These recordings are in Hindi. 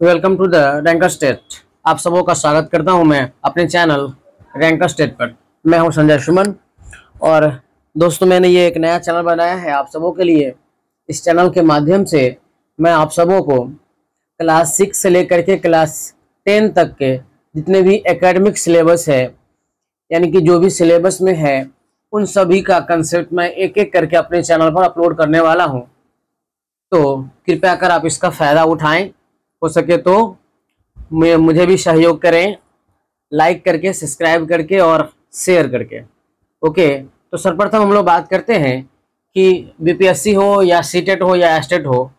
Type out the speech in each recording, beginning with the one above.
Welcome to the ranker state. आप सबों का स्वागत करता हूं मैं अपने चैनल रैंकर स्टेट पर। मैं हूं संजय सुमन और दोस्तों मैंने ये एक नया चैनल बनाया है आप सबों के लिए। इस चैनल के माध्यम से मैं आप सबों को क्लास 6 से लेकर के क्लास 10 तक के जितने भी एकेडमिक सिलेबस है, यानी कि जो भी सिलेबस में है, उन सभी का कंसेप्ट मैं एक एक करके अपने चैनल पर अपलोड करने वाला हूँ। तो कृपया कर आप इसका फ़ायदा उठाएं। हो सके तो मुझे भी सहयोग करें, लाइक करके, सब्सक्राइब करके और शेयर करके। ओके, तो सर्वप्रथम हम लोग बात करते हैं कि बीपीएससी हो या सीटेट हो या एस्टेट हो,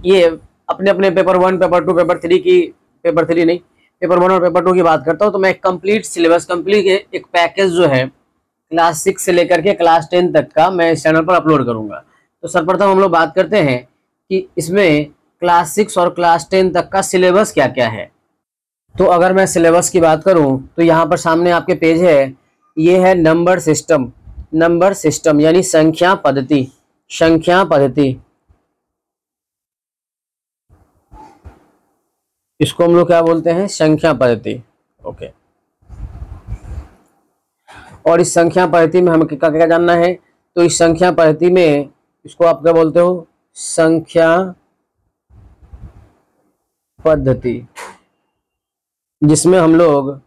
ये अपने अपने पेपर 1, पेपर 2, पेपर 3 की, पेपर 3 नहीं, पेपर 1 और पेपर 2 की बात करता हूँ। तो मैं कंप्लीट सिलेबस, कंप्लीट एक पैकेज जो है क्लास 6 से लेकर के क्लास 10 तक का मैं इस चैनल पर अपलोड करूँगा। तो सर्वप्रथम हम लोग बात करते हैं कि इसमें क्लास 6 और क्लास 10 तक का सिलेबस क्या क्या है। तो अगर मैं सिलेबस की बात करूं तो यहाँ पर सामने आपके पेज है, ये है नंबर सिस्टम। नंबर सिस्टम यानी संख्या पद्धति, संख्या पद्धति, इसको हम लोग क्या बोलते हैं, संख्या पद्धति। ओके, और इस संख्या पद्धति में हमें क्या क्या जानना है। तो इस संख्या पद्धति में इसको आप क्या बोलते हो, संख्या पद्धति, जिसमें हम लोग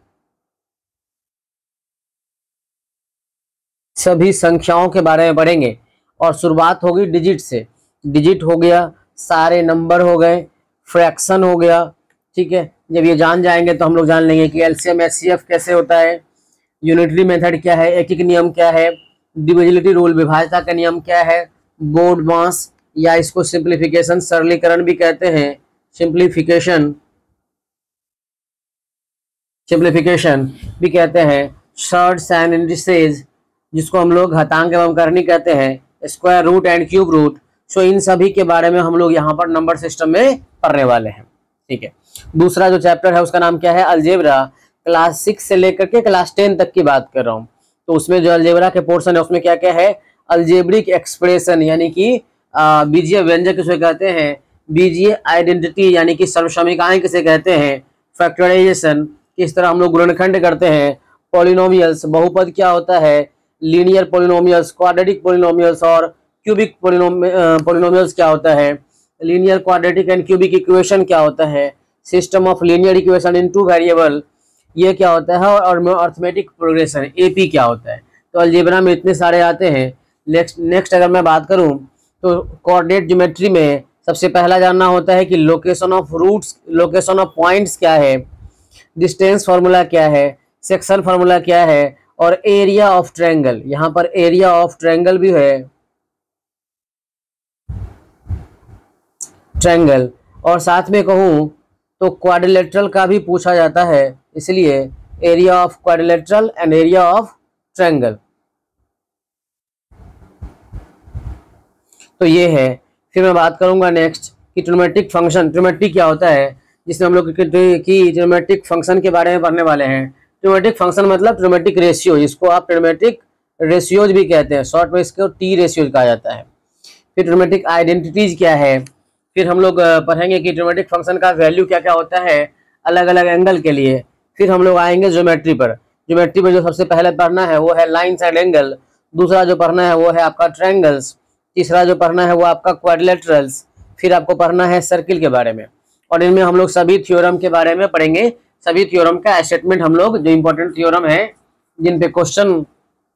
सभी संख्याओं के बारे में पढ़ेंगे। और शुरुआत होगी डिजिट से। डिजिट हो गया, सारे नंबर हो गए, फ्रैक्शन हो गया। ठीक है, जब ये जान जाएंगे तो हम लोग जान लेंगे कि एलसीएम एचसीएफ कैसे होता है, यूनिटरी मेथड क्या है, एक नियम क्या है, डिविजिबिलिटी रूल विभाज्यता का नियम क्या है, बोर्ड मास या इसको सिंप्लीफिकेशन, सरलीकरण भी कहते हैं, सिंप्लीफिकेशन भी कहते हैं, शॉर्ट्स एंड इंडिसेज जिसको हम लोग घातांक एवं करनी कहते हैं, square root and cube root. So इन सभी के बारे में हम लोग यहाँ पर नंबर सिस्टम में पढ़ने वाले हैं। ठीक है, दूसरा जो चैप्टर है उसका नाम क्या है, अलजेब्रा। क्लास 6 से लेकर के क्लास 10 तक की बात कर रहा हूँ। तो उसमें जो अलजेब्रा के पोर्शन है उसमें क्या क्या है, अलजेब्रिक एक्सप्रेशन यानी कि बीजीय व्यंजक किसे कहते हैं, बीजीय आइडेंटिटी यानी कि सर्वसमीकाएं किसे कहते हैं, फैक्टराइजेशन किस तरह हम लोग गुणनखंड करते हैं, पॉलिनोमियल्स बहुपद क्या होता है, लीनियर पॉलिनोमियल्स, क्वाड्रेटिक पॉलिनोमियल्स और क्यूबिक पॉलिनोमियल्स क्या होता है, linear quadratic and cubic equation क्या होता है, system of linear equation in 2 variable ये क्या होता है, और अर्थमेटिक प्रोग्रेशन एपी क्या होता है। तो अलजेब्रा में इतने सारे आते हैं। नेक्स्ट अगर मैं बात करूं तो कोऑर्डिनेट ज्योमेट्री में सबसे पहला जानना होता है कि location of roots, location of points क्या है, डिस्टेंस फार्मूला क्या है, सेक्शन फार्मूला क्या है, और एरिया ऑफ ट्रायंगल। यहाँ पर एरिया ऑफ ट्रायंगल भी है, ट्रायंगल। और साथ में कहूँ तो क्वाड्रिलेटरल का भी पूछा जाता है, इसलिए area of quadrilateral and area of triangle. तो ये है। फिर मैं बात करूंगा नेक्स्ट कि ट्रिग्नोमेट्रिक फंक्शन, ट्रिग्नोमेट्री क्या होता है, जिसमें हम लोग की ट्रिग्नोमेट्रिक फंक्शन के बारे में पढ़ने वाले हैं। ट्रिग्नोमेट्रिक फंक्शन मतलब ट्रिग्नोमेट्रिक रेशियो, जिसको आप ट्रिग्नोमेट्रिक रेशियोज भी कहते हैं, शॉर्ट में इसको टी रेशियोज कहा जाता है। फिर ट्रिग्नोमेट्रिक आइडेंटिटीज क्या है, फिर हम लोग पढ़ेंगे कि ट्रिग्नोमेट्रिक फंक्शन का वैल्यू क्या क्या होता है अलग अलग एंगल के लिए। फिर हम लोग आएंगे ज्योमेट्री पर। ज्योमेट्री पर जो सबसे पहले पढ़ना है वो है लाइन्स एंड एंगल, दूसरा जो पढ़ना है वो है आपका ट्रायंगल्स, तीसरा जो पढ़ना है वो आपका क्वाड्रिलेटरल्स, फिर आपको पढ़ना है सर्किल के बारे में। और इनमें हम लोग सभी थ्योरम के बारे में पढ़ेंगे, सभी थ्योरम का स्टेटमेंट हम लोग, जो इंपॉर्टेंट थ्योरम है जिन पे क्वेश्चन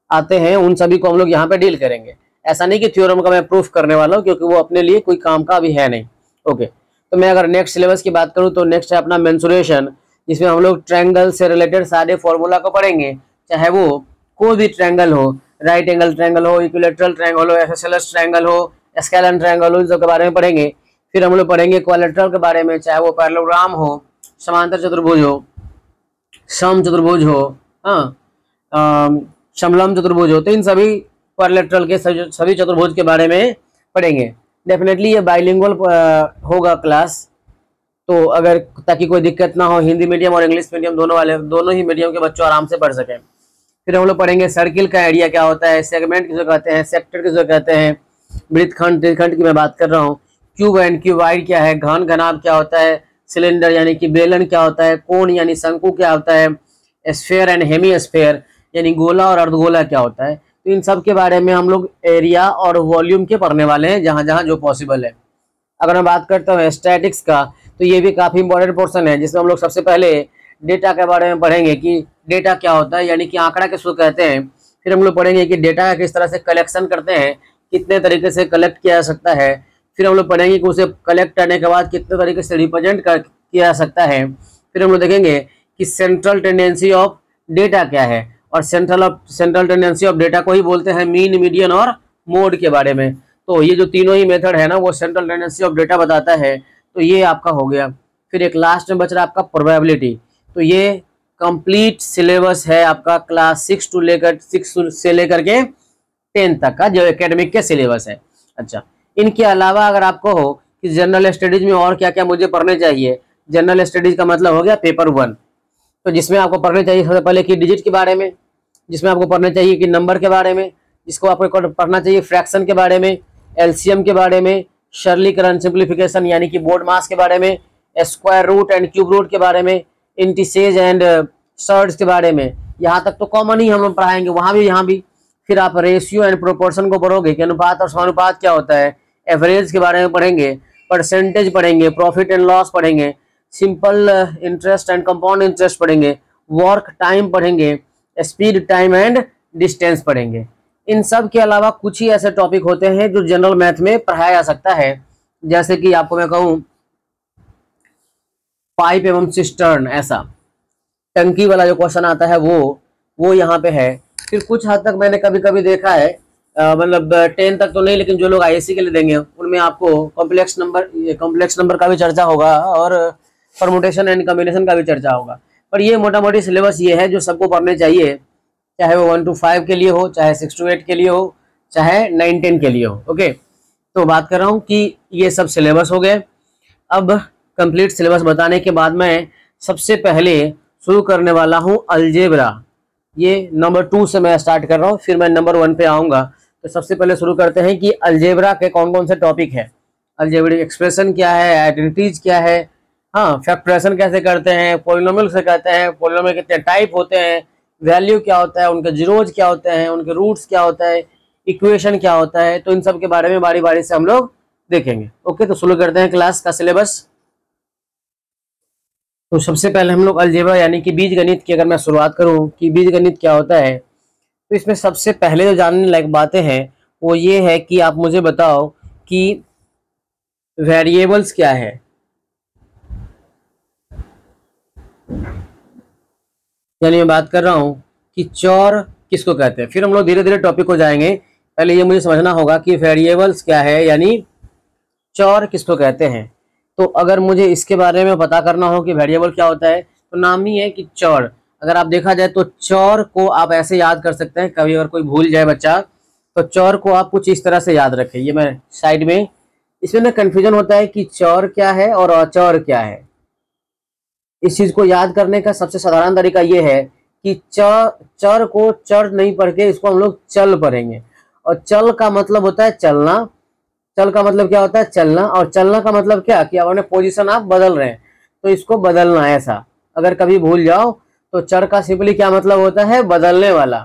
आते हैं उन सभी को हम लोग यहाँ पे डील करेंगे। ऐसा नहीं कि थ्योरम का मैं प्रूफ करने वाला हूँ, क्योंकि वो अपने लिए कोई काम का भी है नहीं। ओके, तो मैं अगर नेक्स्ट सिलेबस की बात करूँ तो नेक्स्ट है अपना मेंसुरेशन, जिसमें हम लोग ट्रायंगल से रिलेटेड सारे फॉर्मूला को पढ़ेंगे, चाहे वो कोई भी ट्रायंगल हो, राइट एंगल ट्रायंगल हो, इक्विलेटरल ट्रायंगल हो, एसोसेलेस ट्रायंगल हो, स्केलन ट्रायंगल हो, इन सब के बारे में पढ़ेंगे। फिर हम लोग पढ़ेंगे क्वाड्रिलेटरल के बारे में, चाहे वो पैरेललोग्राम हो, समांतर चतुर्भुज हो, सम चतुर्भुज हो, हाँ, समलंब चतुर्भुज हो। तो इन सभी क्वाड्रिलेटरल के सभी चतुर्भुज के बारे में पढ़ेंगे। डेफिनेटली ये बाइलिंगुअल होगा क्लास, तो अगर ताकि कोई दिक्कत ना हो, हिंदी मीडियम और इंग्लिश मीडियम दोनों ही मीडियम के बच्चों आराम से पढ़ सकें। फिर हम लोग पढ़ेंगे सर्किल का एरिया क्या होता है, सेगमेंट किसे कहते हैं, सेक्टर किसे कहते हैं, वृत्तखंड, त्रिखंड की मैं बात कर रहा हूँ, क्यूब एंड क्यूबाइड क्या है, घन घनाभ क्या होता है, सिलेंडर यानी कि बेलन क्या होता है, कोन यानी शंकु क्या होता है, स्फेयर एंड हेमी स्फेयर यानी गोला और अर्धगोला क्या होता है। तो इन सब के बारे में हम लोग एरिया और वॉल्यूम के पढ़ने वाले हैं जहां जहां जो पॉसिबल है। अगर मैं बात करता हूँ स्टैटिक्स का, तो ये भी काफी इंपॉर्टेंट पोर्शन है जिसमें हम लोग सबसे पहले डेटा के बारे में पढ़ेंगे कि डेटा क्या होता है, यानी कि आंकड़ा किसको कहते हैं। फिर हम लोग पढ़ेंगे कि डेटा का किस तरह से कलेक्शन करते हैं, कितने तरीके से कलेक्ट किया जा सकता है। फिर हम लोग पढ़ेंगे कि उसे कलेक्ट करने के बाद कितने तरीके से रिप्रेजेंट किया जा सकता है। फिर हम लोग देखेंगे कि सेंट्रल टेंडेंसी ऑफ डेटा क्या है, और सेंट्रल टेंडेंसी ऑफ डेटा को ही बोलते हैं मीन, मीडियन और मोड के बारे में। तो ये जो तीनों ही मेथड है ना वो सेंट्रल टेंडेंसी ऑफ डेटा बताता है। तो ये आपका हो गया। फिर एक लास्ट में बच रहा है आपका प्रोबेबिलिटी। तो ये कंप्लीट सिलेबस है आपका क्लास 6 से लेकर के 10 तक का जो एकेडमिक के सिलेबस है। अच्छा, इनके अलावा अगर आपको हो कि जनरल स्टडीज में और क्या क्या मुझे पढ़ने चाहिए, जनरल स्टडीज का मतलब हो गया पेपर 1। तो जिसमें आपको पढ़ने चाहिए सबसे पहले कि डिजिट के बारे में, जिसमें आपको पढ़ना चाहिए कि नंबर के बारे में, जिसको आपको पढ़ना चाहिए फ्रैक्शन के बारे में, एलसीएम के बारे में, सरलीकरण सिंप्लीफिकेशन यानी कि बोर्ड मास के बारे में, square root and cube root के बारे में, इंटिसेज एंड सर्ड्स के बारे में। यहाँ तक तो कॉमन ही हम लोग पढ़ाएंगे, वहाँ भी यहाँ भी। फिर आप रेशियो एंड प्रोपोर्शन को पढ़ोगे कि अनुपात और समानुपात क्या होता है, एवरेज के बारे में पढ़ेंगे, परसेंटेज पढ़ेंगे, प्रॉफिट एंड लॉस पढ़ेंगे, simple interest and compound interest पढ़ेंगे, वर्क टाइम पढ़ेंगे, स्पीड टाइम एंड डिस्टेंस पढ़ेंगे। इन सब के अलावा कुछ ही ऐसे टॉपिक होते हैं जो जनरल मैथ में पढ़ाया जा सकता है, जैसे कि आपको मैं कहूँ पाइप एवं सिस्टर्न, ऐसा टंकी वाला जो क्वेश्चन आता है वो यहाँ पे है। फिर कुछ हद तक मैंने कभी कभी देखा है, मतलब 10 तक तो नहीं, लेकिन जो लोग आईएससी के लिए देंगे उनमें आपको कॉम्प्लेक्स नंबर का भी चर्चा होगा और परमुटेशन एंड कॉम्बिनेशन का भी चर्चा होगा। पर ये मोटा मोटी सिलेबस ये है जो सबको पढ़ने चाहिए, चाहे वो 1 to 5 के लिए हो, चाहे 6 to 8 के लिए हो, चाहे 9 10 के लिए हो। ओके, तो बात कर रहा हूँ कि ये सब सिलेबस हो गए। अब कंप्लीट सिलेबस बताने के बाद मैं सबसे पहले शुरू करने वाला हूँ अलजेब्रा। ये नंबर 2 से मैं स्टार्ट कर रहा हूँ, फिर मैं नंबर 1 पे आऊँगा। तो सबसे पहले शुरू करते हैं कि अलजेब्रा के कौन कौन से टॉपिक है, अलजेब्रिक एक्सप्रेशन क्या है, आइडेंटिटीज क्या है, हाँ फैक्टराइजेशन कैसे करते हैं, पॉलिनोमियल से करते हैं, पॉलिनोमियल कितने टाइप होते हैं, वैल्यू क्या होता है, उनके जीरोज क्या होते हैं, उनके रूट्स क्या होता है, इक्वेशन क्या होता है। तो इन सब के बारे में बारी बारी से हम लोग देखेंगे। ओके, तो शुरू करते हैं क्लास का सिलेबस। तो सबसे पहले हम लोग अलजेब्रा यानी कि बीजगणित की अगर मैं शुरुआत करूं कि बीजगणित क्या होता है, तो इसमें सबसे पहले जो जानने लायक बातें हैं वो ये है कि आप मुझे बताओ कि वेरिएबल्स क्या है। यानी मैं बात कर रहा हूं कि चर किसको कहते हैं। फिर हम लोग धीरे धीरे टॉपिक को जाएंगे। पहले ये मुझे समझना होगा कि वेरिएबल्स क्या है, यानी चर किसको कहते हैं। तो अगर मुझे इसके बारे में पता करना हो कि वेरिएबल क्या होता है, तो नाम ही है कि चर। अगर आप देखा जाए तो चर को आप ऐसे याद कर सकते हैं, कभी अगर कोई भूल जाए बच्चा तो चर को आप कुछ इस तरह से याद रखें। ये मैं साइड में, इसमें ना कन्फ्यूजन होता है कि चर क्या है और अचर क्या है। इस चीज को याद करने का सबसे साधारण तरीका ये है कि चर को चर नहीं पढ़ के इसको हम लोग चल पढ़ेंगे। और चल का मतलब होता है चलना। चल का मतलब क्या होता है, चलना। और चलना का मतलब क्या कि आप अपने पोजीशन आप बदल रहे हैं, तो इसको बदलना है। ऐसा अगर कभी भूल जाओ तो चर का सिंपली क्या मतलब होता है, बदलने वाला।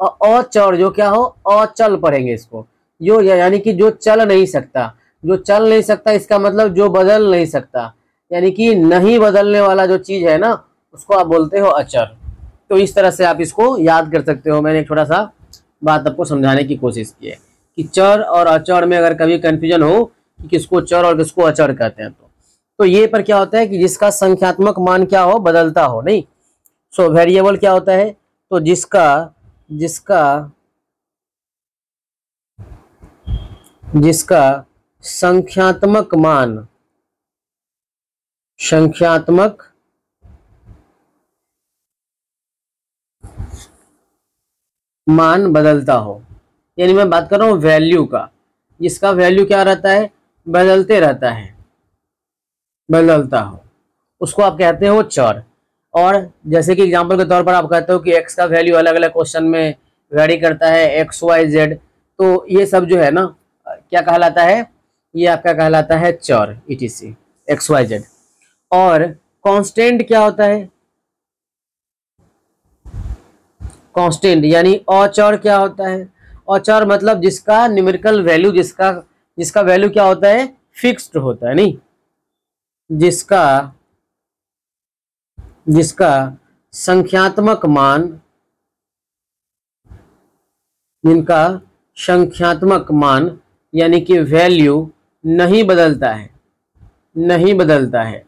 और अचर जो क्या हो, अचल पढ़ेंगे इसको, जो यानी कि जो चल नहीं सकता। जो चल नहीं सकता इसका मतलब जो बदल नहीं सकता, यानी कि नहीं बदलने वाला जो चीज है ना उसको आप बोलते हो अचर। तो इस तरह से आप इसको याद कर सकते हो। मैंने एक थोड़ा सा बात आपको समझाने की कोशिश की है कि चर और अचर में अगर कभी कंफ्यूजन हो कि किसको चर और किसको अचर कहते हैं, तो ये पर क्या होता है कि जिसका संख्यात्मक मान क्या हो, बदलता हो नहीं। सो वेरिएबल क्या होता है, तो जिसका संख्यात्मक मान बदलता हो। यानी मैं बात कर रहा हूं वैल्यू का, जिसका वैल्यू क्या रहता है, बदलते रहता है, बदलता हो, उसको आप कहते हो चर। और जैसे कि एग्जांपल के तौर पर आप कहते हो कि x का वैल्यू अलग अलग क्वेश्चन में वेरी करता है, x y z, तो ये सब जो है ना क्या कहलाता है, ये आपका कहलाता है चर, etc x y z। और कांस्टेंट क्या होता है? कांस्टेंट यानी अचर क्या होता है? अचर मतलब जिसका न्यूमेरिकल वैल्यू, जिसका जिसका वैल्यू क्या होता है? फिक्स्ड होता है, नहीं, जिसका जिसका संख्यात्मक मान, जिनका संख्यात्मक मान यानी कि वैल्यू नहीं बदलता है, नहीं बदलता है,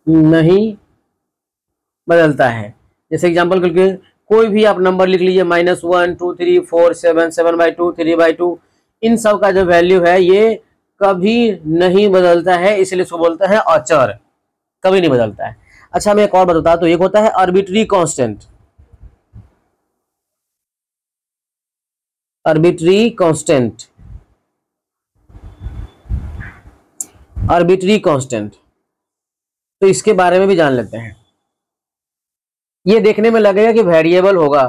नहीं बदलता है। जैसे एग्जांपल करके कोई भी आप नंबर लिख लीजिए, -1 2 3 4 7 7/2 3/2, इन सब का जो वैल्यू है ये कभी नहीं बदलता है, इसलिए इसको बोलता है अचर, कभी नहीं बदलता है। अच्छा मैं एक और बताता, तो एक होता है arbitrary constant. Arbitrary constant, arbitrary constant, तो इसके बारे में भी जान लेते हैं। ये देखने में लगेगा कि वेरिएबल होगा।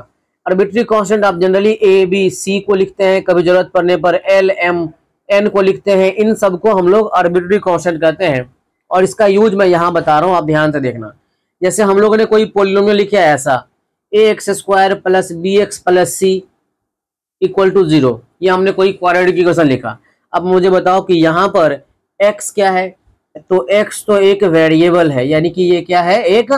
आर्बिट्री कांस्टेंट आप जनरली ए बी सी को लिखते हैं, कभी जरूरत पड़ने पर एल एम एन को लिखते हैं, इन सबको हम लोग आर्बिट्री कांस्टेंट कहते हैं। और इसका यूज मैं यहाँ बता रहा हूँ, आप ध्यान से देखना। जैसे हम लोगों ने कोई पोलिनोमियल लिखा है ऐसा, ax² + bx + c = 0, ये हमने कोई क्वाड्रेटिक इक्वेशन लिखा। अब मुझे बताओ कि यहाँ पर x क्या है? तो x तो एक वेरिएबल है, यानी कि ये क्या है? एक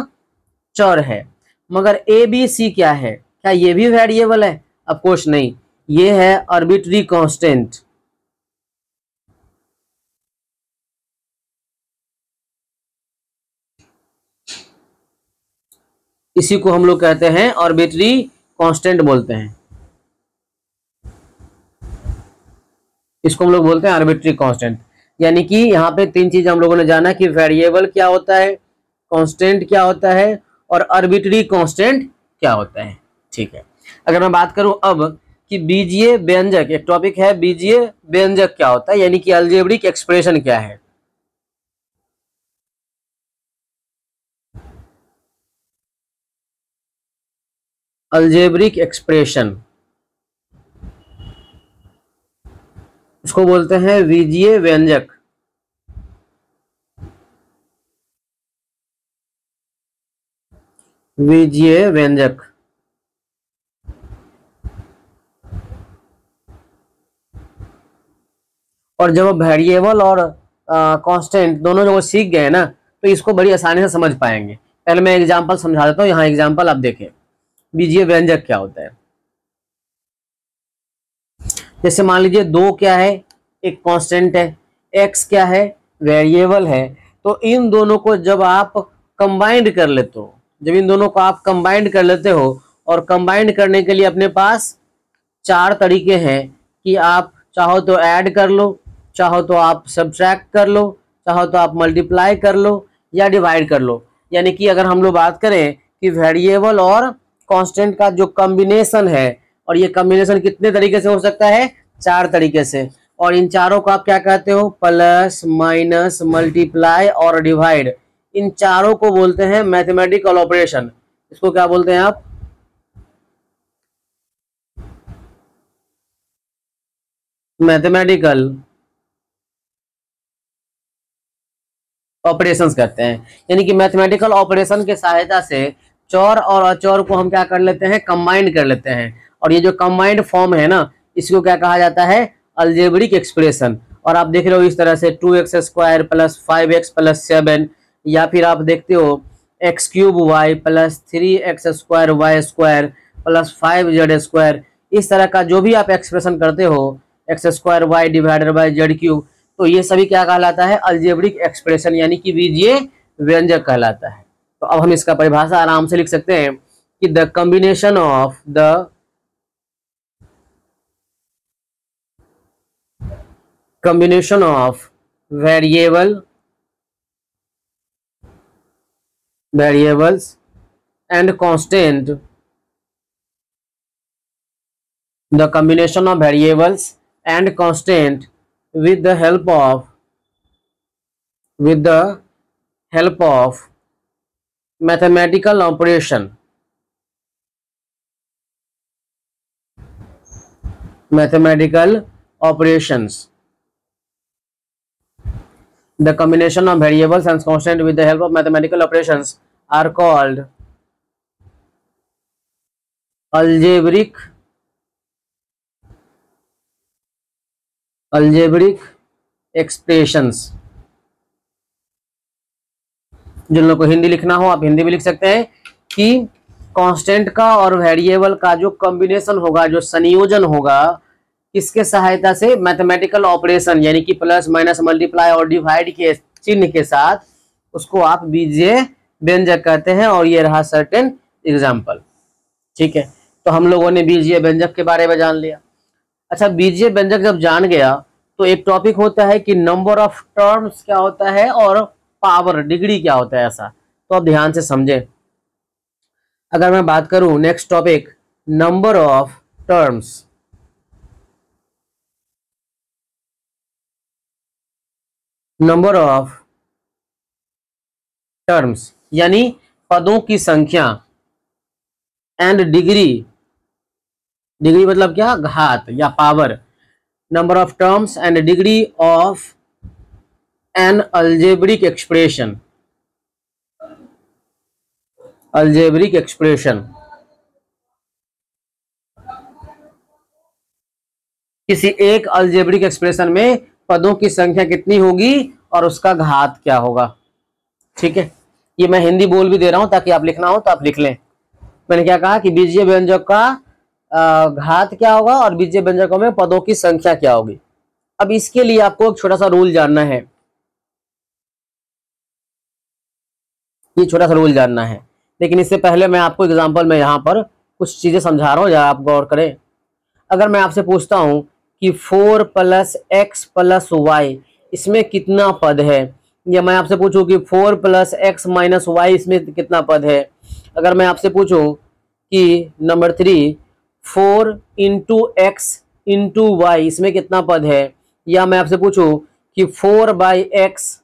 चर है। मगर ए बी सी क्या है? क्या ये भी वेरिएबल है? ऑफ कोर्स नहीं, ये है आर्बिट्री कांस्टेंट। इसी को हम लोग कहते हैं आर्बिट्री कांस्टेंट बोलते हैं, इसको हम लोग बोलते हैं आर्बिट्री कांस्टेंट। यानी कि यहाँ पे तीन चीज हम लोगों ने जाना कि वेरिएबल क्या होता है, कांस्टेंट क्या होता है, और आर्बिट्री कांस्टेंट क्या होता है। ठीक है, अगर मैं बात करूं अब कि बीजीय व्यंजक, एक टॉपिक है बीजीय व्यंजक क्या होता है, यानी कि अलजेब्रिक एक्सप्रेशन क्या है। अलजेब्रिक एक्सप्रेशन, उसको बोलते हैं बीजीय व्यंजक। बीजीय व्यंजक, और जब वेरिएबल और कांस्टेंट दोनों जब सीख गए ना, तो इसको बड़ी आसानी से समझ पाएंगे। पहले मैं एग्जांपल समझा देता हूँ, यहाँ एग्जांपल आप देखें बीजीय व्यंजक क्या होता है। जैसे मान लीजिए दो क्या है? एक कांस्टेंट है, एक्स क्या है? वेरिएबल है। तो इन दोनों को जब आप कंबाइंड कर लेते हो, जब इन दोनों को आप कंबाइंड कर लेते हो, और कंबाइंड करने के लिए अपने पास चार तरीके हैं कि आप चाहो तो ऐड कर लो, चाहो तो आप सब्ट्रैक्ट कर लो, चाहो तो आप मल्टीप्लाई कर लो, या डिवाइड कर लो। यानी कि अगर हम लोग बात करें कि वेरिएबल और कांस्टेंट का जो कॉम्बिनेशन है, और ये कॉम्बिनेशन कितने तरीके से हो सकता है? चार तरीके से। और इन चारों को आप क्या कहते हो? प्लस, माइनस, मल्टीप्लाई और डिवाइड। इन चारों को बोलते हैं मैथमेटिकल ऑपरेशन। इसको क्या बोलते हैं आप? मैथमेटिकल ऑपरेशंस करते हैं। यानी कि मैथमेटिकल ऑपरेशन के सहायता से चौर और अचौर को हम क्या कर लेते हैं? कंबाइंड कर लेते हैं। और ये जो कंबाइंड फॉर्म है ना, इसको क्या कहा जाता है? Algebraic expression. और आप देख रहे हो इस तरह से 2x² + 5x + 7, या फिर आप देखते हो x³ y + 3x² y² + 5z²। इस तरह का जो भी आप एक्सप्रेशन करते हो, x² y / z³, तो ये सभी क्या कहलाता है? अलजेब्रिक एक्सप्रेशन, यानी कि बीजीय व्यंजक कहलाता है। तो अब हम इसका परिभाषा आराम से लिख सकते हैं कि the combination of variables and constant, the combination of variables and constant with the help of mathematical operation, mathematical operations, the combination of variables and constant with the help of mathematical operations are called algebraic expressions. जिन लोगों को हिंदी लिखना हो आप हिंदी भी लिख सकते हैं कि कांस्टेंट का और वेरिएबल का जो कॉम्बिनेशन होगा, जो संयोजन होगा, किसके सहायता से, मैथमेटिकल ऑपरेशन यानी कि प्लस माइनस मल्टीप्लाई और डिवाइड के चिन्ह के साथ, उसको आप बीजीय व्यंजक कहते हैं। और ये रहा सर्टेन एग्जाम्पल। ठीक है, तो हम लोगों ने बीजीय व्यंजक के बारे में जान लिया। अच्छा, बीजीय व्यंजक जब जान गया तो एक टॉपिक होता है कि नंबर ऑफ टर्म्स क्या होता है और पावर डिग्री क्या होता है। ऐसा तो आप ध्यान से समझें। अगर मैं बात करूं next topic, number of terms. Number of terms यानी पदों की संख्या, एंड डिग्री, डिग्री मतलब क्या, घात या power. Number of terms and degree of an algebraic expression. Algebraic expression, किसी एक अल्जेब्रिक एक्सप्रेशन में पदों की संख्या कितनी होगी और उसका घात क्या होगा। ठीक है, ये मैं हिंदी बोल भी दे रहा हूं ताकि आप लिखना हो तो आप लिख लें। मैंने क्या कहा कि बीजीय व्यंजक का घात क्या होगा और बीजीय व्यंजकों में पदों की संख्या क्या होगी। अब इसके लिए आपको एक छोटा सा रूल जानना है। ये छोटा सा रूल जानना है, लेकिन इससे पहले मैं आपको एग्जांपल में यहाँ पर कुछ चीजें समझा रहा हूँ, जरा आप गौर करें। अगर मैं आपसे पूछता हूँ कि 4 + x + y इसमें कितना पद है, या मैं आपसे पूछूं कि 4 + x - y इसमें कितना पद है। अगर मैं आपसे पूछूं कि नंबर 3 4 × x × y इसमें कितना पद है, या मैं आपसे पूछूं कि 4/x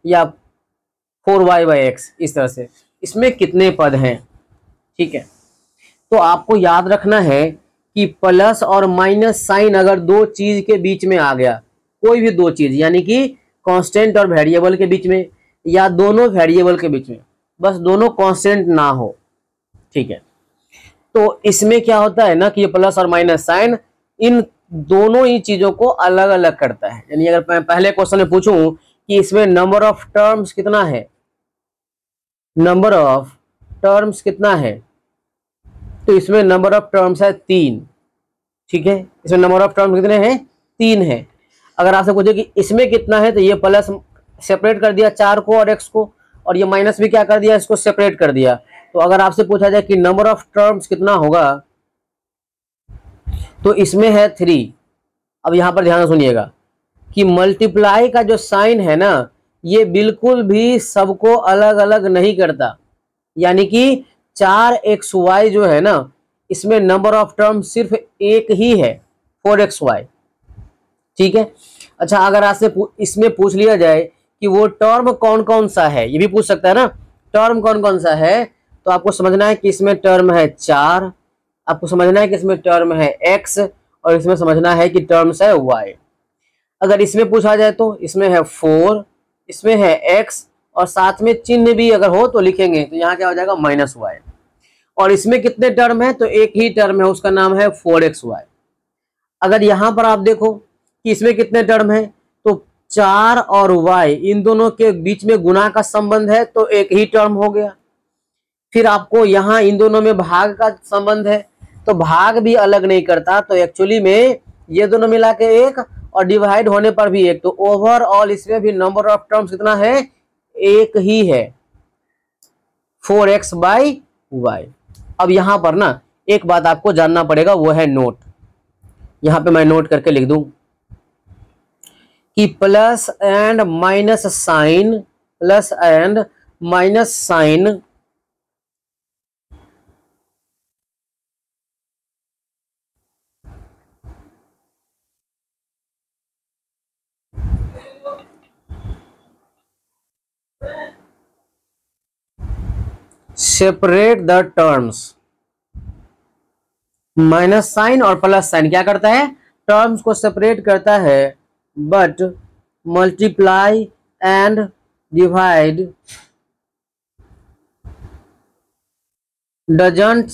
या 4y/x, इस तरह से इसमें कितने पद हैं। ठीक है, तो आपको याद रखना है कि प्लस और माइनस साइन अगर दो चीज के बीच में आ गया, कोई भी दो चीज यानी कि कांस्टेंट और वेरिएबल के बीच में या दोनों वेरिएबल के बीच में, बस दोनों कांस्टेंट ना हो। ठीक है, तो इसमें क्या होता है ना कि ये प्लस और माइनस साइन इन दोनों ही चीजों को अलग अलग करता है। यानी अगर मैं पहले क्वेश्चन में पूछूं कि इसमें नंबर ऑफ टर्म्स कितना है, नंबर ऑफ टर्म्स कितना है, तो इसमें नंबर ऑफ टर्म्स है 3। ठीक है, इसमें नंबर ऑफ टर्म्स कितने हैं, 3 है। अगर आपसे पूछे कि इसमें कितना है, तो ये प्लस सेपरेट कर दिया 4 को और x को, और ये माइनस भी क्या कर दिया, इसको सेपरेट कर दिया। तो अगर आपसे पूछा जाए कि नंबर ऑफ टर्म्स कितना होगा, तो इसमें है 3। अब यहां पर ध्यान सुनिएगा कि मल्टीप्लाई का जो साइन है ना, ये बिल्कुल भी सबको अलग अलग नहीं करता। यानी कि 4xy जो है ना, इसमें नंबर ऑफ टर्म सिर्फ एक ही है, 4xy। ठीक है, अच्छा अगर आपसे इसमें पूछ लिया जाए कि वो टर्म कौन कौन सा है, ये भी पूछ सकता है ना, टर्म कौन कौन सा है, तो आपको समझना है कि इसमें टर्म है 4, आपको समझना है कि इसमें टर्म है x, और इसमें समझना है कि टर्म्स है y। अगर इसमें पूछा जाए तो इसमें है 4, इसमें है x, और साथ में चिन्ह भी अगर हो तो लिखेंगे, तो यहाँ क्या हो जाएगा -y। और इसमें कितने टर्म है, तो एक ही टर्म है, उसका नाम है 4xy। अगर यहां पर आप देखो कि इसमें कितने टर्म है, तो 4 और y इन दोनों के बीच में गुणा का संबंध है, तो एक ही टर्म हो गया। फिर आपको यहाँ इन दोनों में भाग का संबंध है, तो भाग भी अलग नहीं करता, तो एक्चुअली में ये दोनों मिला के एक, और डिवाइड होने पर भी एक, तो ओवरऑल इसमें भी नंबर ऑफ टर्म्स कितना है, एक ही है, 4x/y। अब यहां पर ना एक बात आपको जानना पड़ेगा, वो है नोट। यहां पे मैं नोट करके लिख दूं कि plus and minus sign, plus and minus sign separate the terms. Minus sign और प्लस साइन क्या करता है, टर्म्स को सेपरेट करता है, but multiply and divide doesn't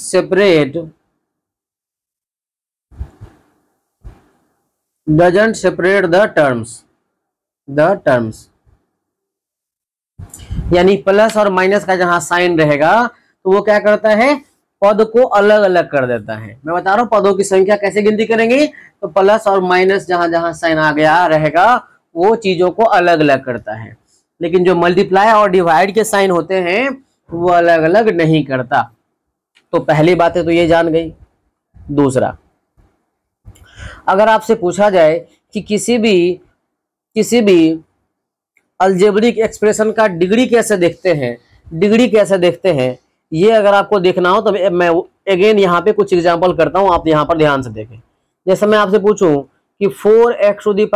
separate the terms यानी प्लस और माइनस का जहां साइन रहेगा तो वो क्या करता है, पद को अलग अलग कर देता है। मैं बता रहा हूं पदों की संख्या कैसे गिनती करेंगे, तो प्लस और माइनस जहां जहां साइन आ गया रहेगा वो चीजों को अलग अलग करता है, लेकिन जो मल्टीप्लाई और डिवाइड के साइन होते हैं वो अलग अलग नहीं करता। तो पहली बात है तो ये जान गई। दूसरा, अगर आपसे पूछा जाए कि किसी भी अलजेब्रिक एक्सप्रेशन का डिग्री कैसे देखते हैं, ये अगर आपको देखना हो तो मैं अगेन यहाँ पे कुछ एग्जांपल करता हूँ, आप यहाँ पर ध्यान से देखें। जैसे मैं आपसे पूछूं कि 4x⁵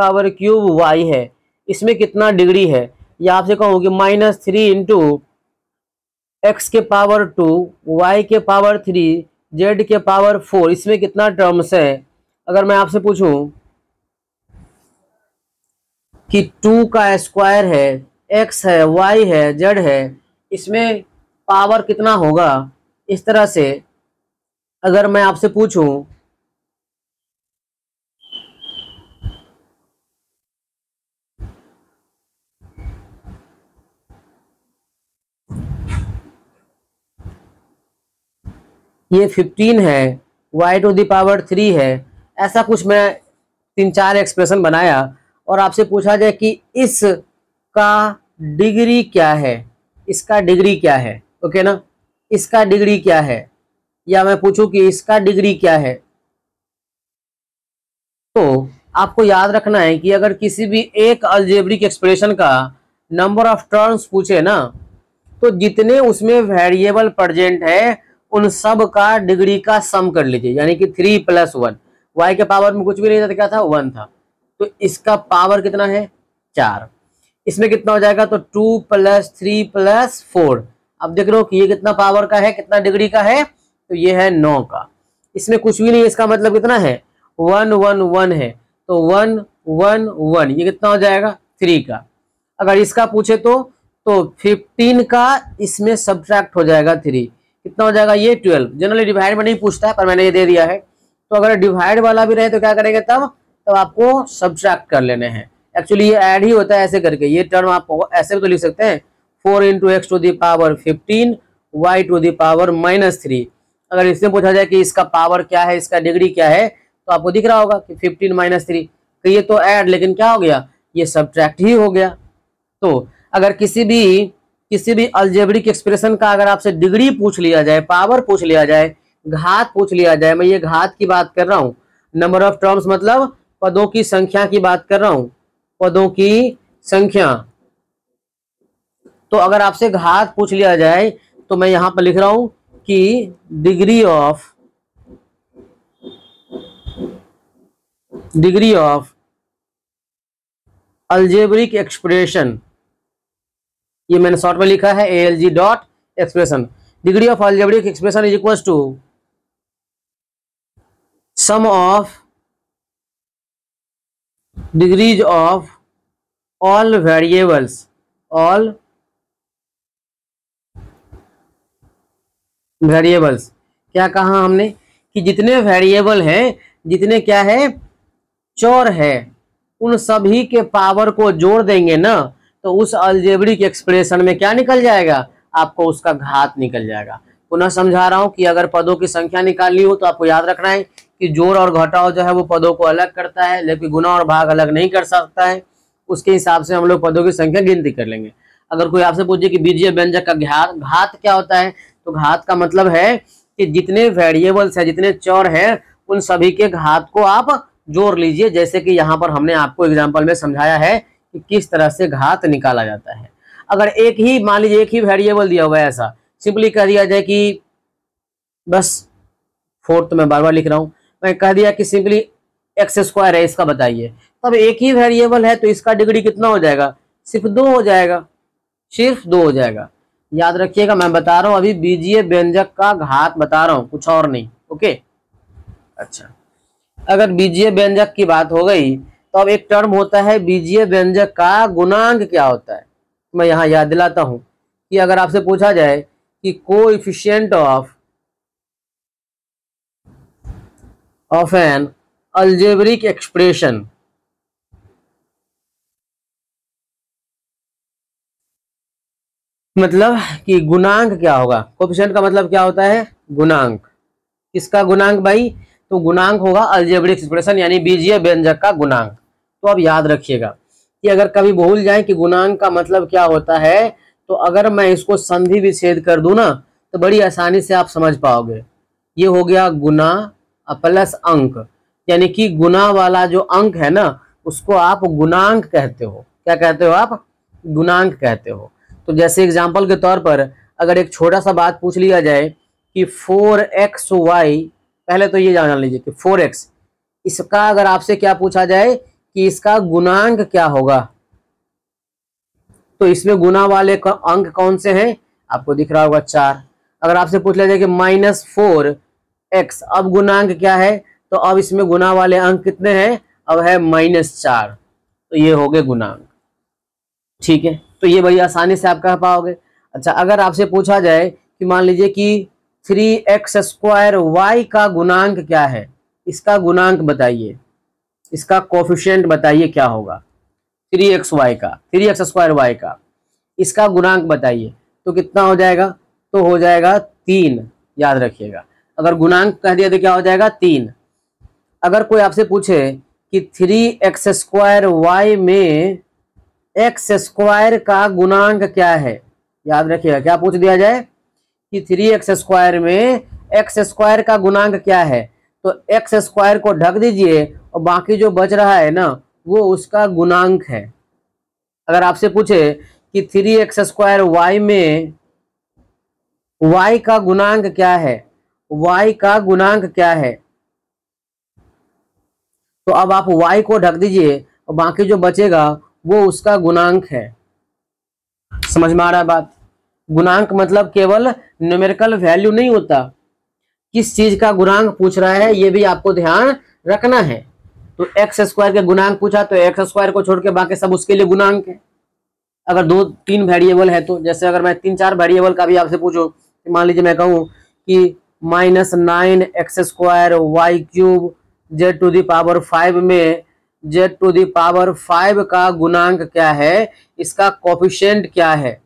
y है, इसमें कितना डिग्री है, या आपसे कहूँ कि -3 × x⁻², y⁻3, z⁻4, इसमें कितना टर्म्स है। अगर मैं आपसे पूछूं कि 2 का स्क्वायर है, x है, y है, z है, इसमें पावर कितना होगा, इस तरह से अगर मैं आपसे पूछूं ये 15 है, y⁻3 है, ऐसा कुछ मैं 3-4 एक्सप्रेशन बनाया और आपसे पूछा जाए कि इसका डिग्री क्या है, ओके ना, इसका डिग्री क्या है, या मैं पूछूं कि इसका डिग्री क्या है, तो आपको याद रखना है कि अगर किसी भी एक अलजेब्रिक एक्सप्रेशन का नंबर ऑफ टर्म्स पूछे ना, तो जितने उसमें वेरिएबल प्रेजेंट है उन सब का डिग्री का सम कर लीजिए, यानी कि 3 + 1, y के पावर में कुछ भी नहीं था, क्या था, 1 था, तो इसका पावर कितना है, 4। इसमें कितना हो जाएगा, तो 2 + 3 + 4। अब देख रहे हो कि ये कितना पावर का है, कितना डिग्री का है, तो ये है 9 का। इसमें कुछ भी नहीं, इसका मतलब कितना है, 1 1 1 है, तो 1 1 1, ये कितना हो जाएगा, 3 का। अगर इसका पूछे तो 15 का इसमें सब्ट्रैक्ट हो जाएगा 3, कितना हो जाएगा, ये 12। जनरली डिवाइड में नहीं पूछता है पर मैंने ये दे दिया है, तो अगर डिवाइड वाला भी रहे तो क्या करेंगे, तब आपको सब्ट्रैक्ट कर लेने हैं। एक्चुअली ये ऐड ही होता है ऐसे करके, ये टर्म आप ऐसे भी तो लिख सकते हैं, 4 × x⁻15 y⁻3। अगर इसमें पूछा जाए कि इसका पावर क्या है, इसका डिग्री क्या है, तो आपको दिख रहा होगा कि 15 - 3, तो ये तो ऐड, लेकिन क्या हो गया, ये सब्ट्रैक्ट ही हो गया। तो अगर किसी भी अलजेब्रिक एक्सप्रेशन का अगर आपसे डिग्री पूछ लिया जाए, पावर पूछ लिया जाए, घात पूछ लिया जाए, मैं ये घात की बात कर रहा हूँ, नंबर ऑफ टर्म्स मतलब पदों की संख्या की बात कर रहा हूँ, पदों की संख्या। तो अगर आपसे घात पूछ लिया जाए तो मैं यहां पर लिख रहा हूं कि डिग्री ऑफ अलजेब्रिक एक्सप्रेशन, ये मैंने शॉर्ट में लिखा है ALG.एक्सप्रेशन। Degree of algebraic expression is equal to sum of degrees of all variables, क्या कहा हमने कि जितने वेरिएबल हैं, जितने क्या है, चर है, उन सभी के पावर को जोड़ देंगे ना, तो उस अलजेब्रिक एक्सप्रेशन में क्या निकल जाएगा, आपको उसका घात निकल जाएगा। पुनः समझा रहा हूं कि अगर पदों की संख्या निकालनी हो तो आपको याद रखना है कि जोड़ और घटाव जो है वो पदों को अलग करता है, लेकिन गुणा और भाग अलग नहीं कर सकता है। उसके हिसाब से हम लोग पदों की संख्या गिनती कर लेंगे। अगर कोई आपसे पूछे कि बीजीय व्यंजक का घात क्या होता है, तो घात का मतलब है कि जितने वेरिएबल्स है, जितने चर हैं, उन सभी के घात को आप जोड़ लीजिए, जैसे कि यहाँ पर हमने आपको एग्जाम्पल में समझाया है कि किस तरह से घात निकाला जाता है। अगर एक ही, मान लीजिए एक ही वेरिएबल दिया हुआ है, ऐसा सिंपली कह दिया जाए कि बस 4th में बार बार लिख रहा हूं, मैं कह दिया कि सिंपली x² है, इसका बताइए, तब एक ही वेरिएबल है तो इसका डिग्री कितना हो जाएगा, सिर्फ 2 हो जाएगा, सिर्फ 2 हो जाएगा। याद रखिएगा, मैं बता रहा हूं अभी बीजीय व्यंजक का घात बता रहा हूं, कुछ और नहीं। ओके, अच्छा, अगर बीजीय व्यंजक की बात हो गई तो अब एक टर्म होता है बीजीय व्यंजक का गुणांक क्या होता है। मैं यहाँ याद दिलाता हूं कि अगर आपसे पूछा जाए कि coefficient of N algebraic expression, मतलब कि गुणांक क्या होगा। कोएफिशिएंट का मतलब क्या होता है, गुणांक। किसका गुणांक भाई, तो गुणांक होगा अलजेब्रिक एक्सप्रेशन यानी बीजीय व्यंजक का गुणांक। तो अब याद रखिएगा कि अगर कभी भूल जाए कि गुणांक का मतलब क्या होता है, तो अगर मैं इसको संधि विच्छेद कर दूं ना तो बड़ी आसानी से आप समझ पाओगे। ये हो गया गुना प्लस अंक, यानी कि गुना वाला जो अंक है ना उसको आप गुणांक कहते हो। क्या कहते हो आप, गुणांक कहते हो। तो जैसे एग्जाम्पल के तौर पर अगर एक छोटा सा बात पूछ लिया जाए कि 4xy, पहले तो ये जान लीजिए कि 4x, इसका अगर आपसे क्या पूछा जाए कि इसका गुणांक क्या होगा, तो इसमें गुना वाले अंक कौन से हैं, आपको दिख रहा होगा 4। अगर आपसे पूछ लिया जाए कि -4x, अब गुणांक क्या है, तो अब इसमें गुना वाले अंक कितने हैं, अब है -4, तो ये हो गए गुणांक। ठीक है, तो ये बड़ी आसानी से आप कह पाओगे। अच्छा, अगर आपसे पूछा जाए कि मान लीजिए कि 3x² y का गुणांक क्या है, इसका गुणांक बताइए, इसका कोएफिशिएंट बताइए क्या होगा। 3x² का इसका गुणांक बताइए, तो कितना हो जाएगा, तो हो जाएगा 3। याद रखिएगा, अगर गुणांक कह दिया तो क्या हो जाएगा 3। अगर कोई आपसे पूछे कि 3x² y में x² का गुणांक क्या है, याद रखिएगा क्या पूछ दिया जाए कि 3x² में x² का गुणांक क्या है, तो x² को ढक दीजिए और बाकी जो बच रहा है ना वो उसका गुणांक है। अगर आपसे पूछे कि 3x² y में y का गुणांक क्या है, y का गुणांक क्या है, तो अब आप y को ढक दीजिए और बाकी जो बचेगा वो उसका गुणांक है। समझ में आ रहा है बात। गुणांक मतलब केवल न्यूमेरिकल वैल्यू नहीं होता, किस चीज का गुणांक पूछ रहा है ये भी आपको ध्यान रखना है। तो x² के गुणांक पूछा तो x² को छोड़ के बाकी सब उसके लिए गुणांक है। अगर 2-3 वेरिएबल है तो, जैसे अगर मैं 3-4 वेरिएबल का भी आपसे पूछूं, मान लीजिए मैं कहूं कि -9x² y³ z⁻5 में z⁻5 का गुणांक क्या है, इसका कोएफिशिएंट क्या है,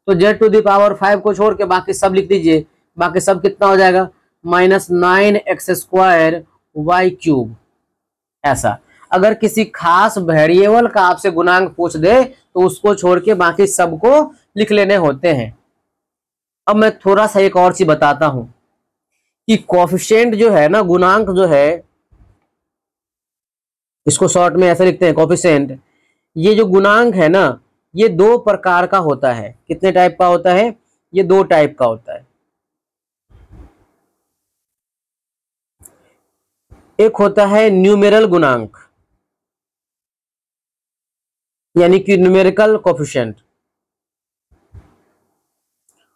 तो z⁻5 को छोड़ के बाकी सब लिख दीजिए। बाकी सब कितना हो जाएगा, -9x² y³। ऐसा अगर किसी खास वेरिएबल का आपसे गुणांक पूछ दे तो उसको छोड़ के बाकी सबको लिख लेने होते हैं। अब मैं थोड़ा सा एक और चीज बताता हूं कि कोएफिशिएंट जो है ना, गुणांक जो है, इसको शॉर्ट में ऐसे लिखते हैं कोएफिशिएंट। ये जो गुणांक है ना ये 2 प्रकार का होता है। कितने टाइप का होता है, ये 2 टाइप का होता है। एक होता है न्यूमेरल गुणांक यानी कि न्यूमेरिकल कोएफिशिएंट,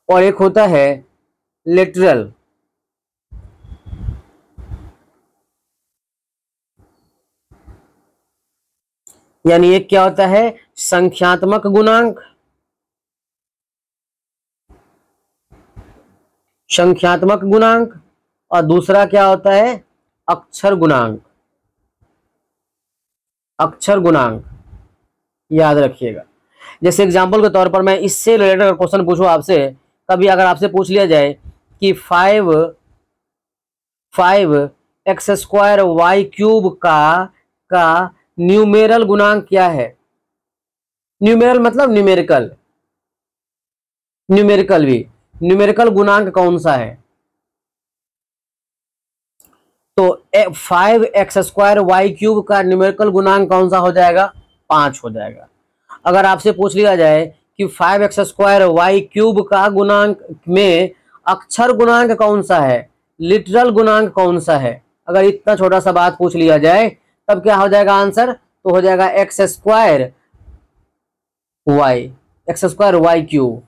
और एक होता है लिटरल यानी एक क्या होता है संख्यात्मक गुणांक, संख्यात्मक गुणांक, और दूसरा क्या होता है अक्षर गुणांक, अक्षर गुणांक। याद रखिएगा। जैसे एग्जांपल के तौर पर मैं इससे रिलेटेड क्वेश्चन पूछूं आपसे, कभी अगर आपसे पूछ लिया जाए कि 5x² y³ का न्यूमेरल गुणांक क्या है, न्यूमेरल मतलब न्यूमेरिकल, न्यूमेरिकल भी, न्यूमेरिकल गुणांक कौन सा है, तो 5x² y³ का न्यूमेरिकल गुणांक कौन सा हो जाएगा, 5 हो जाएगा। अगर आपसे पूछ लिया जाए कि 5x² y³ का गुणांक में अक्षर गुणांक कौन सा है, लिटरल गुणांक कौन सा है, अगर इतना छोटा सा बात पूछ लिया जाए तब क्या हो जाएगा आंसर, तो हो जाएगा x² y³।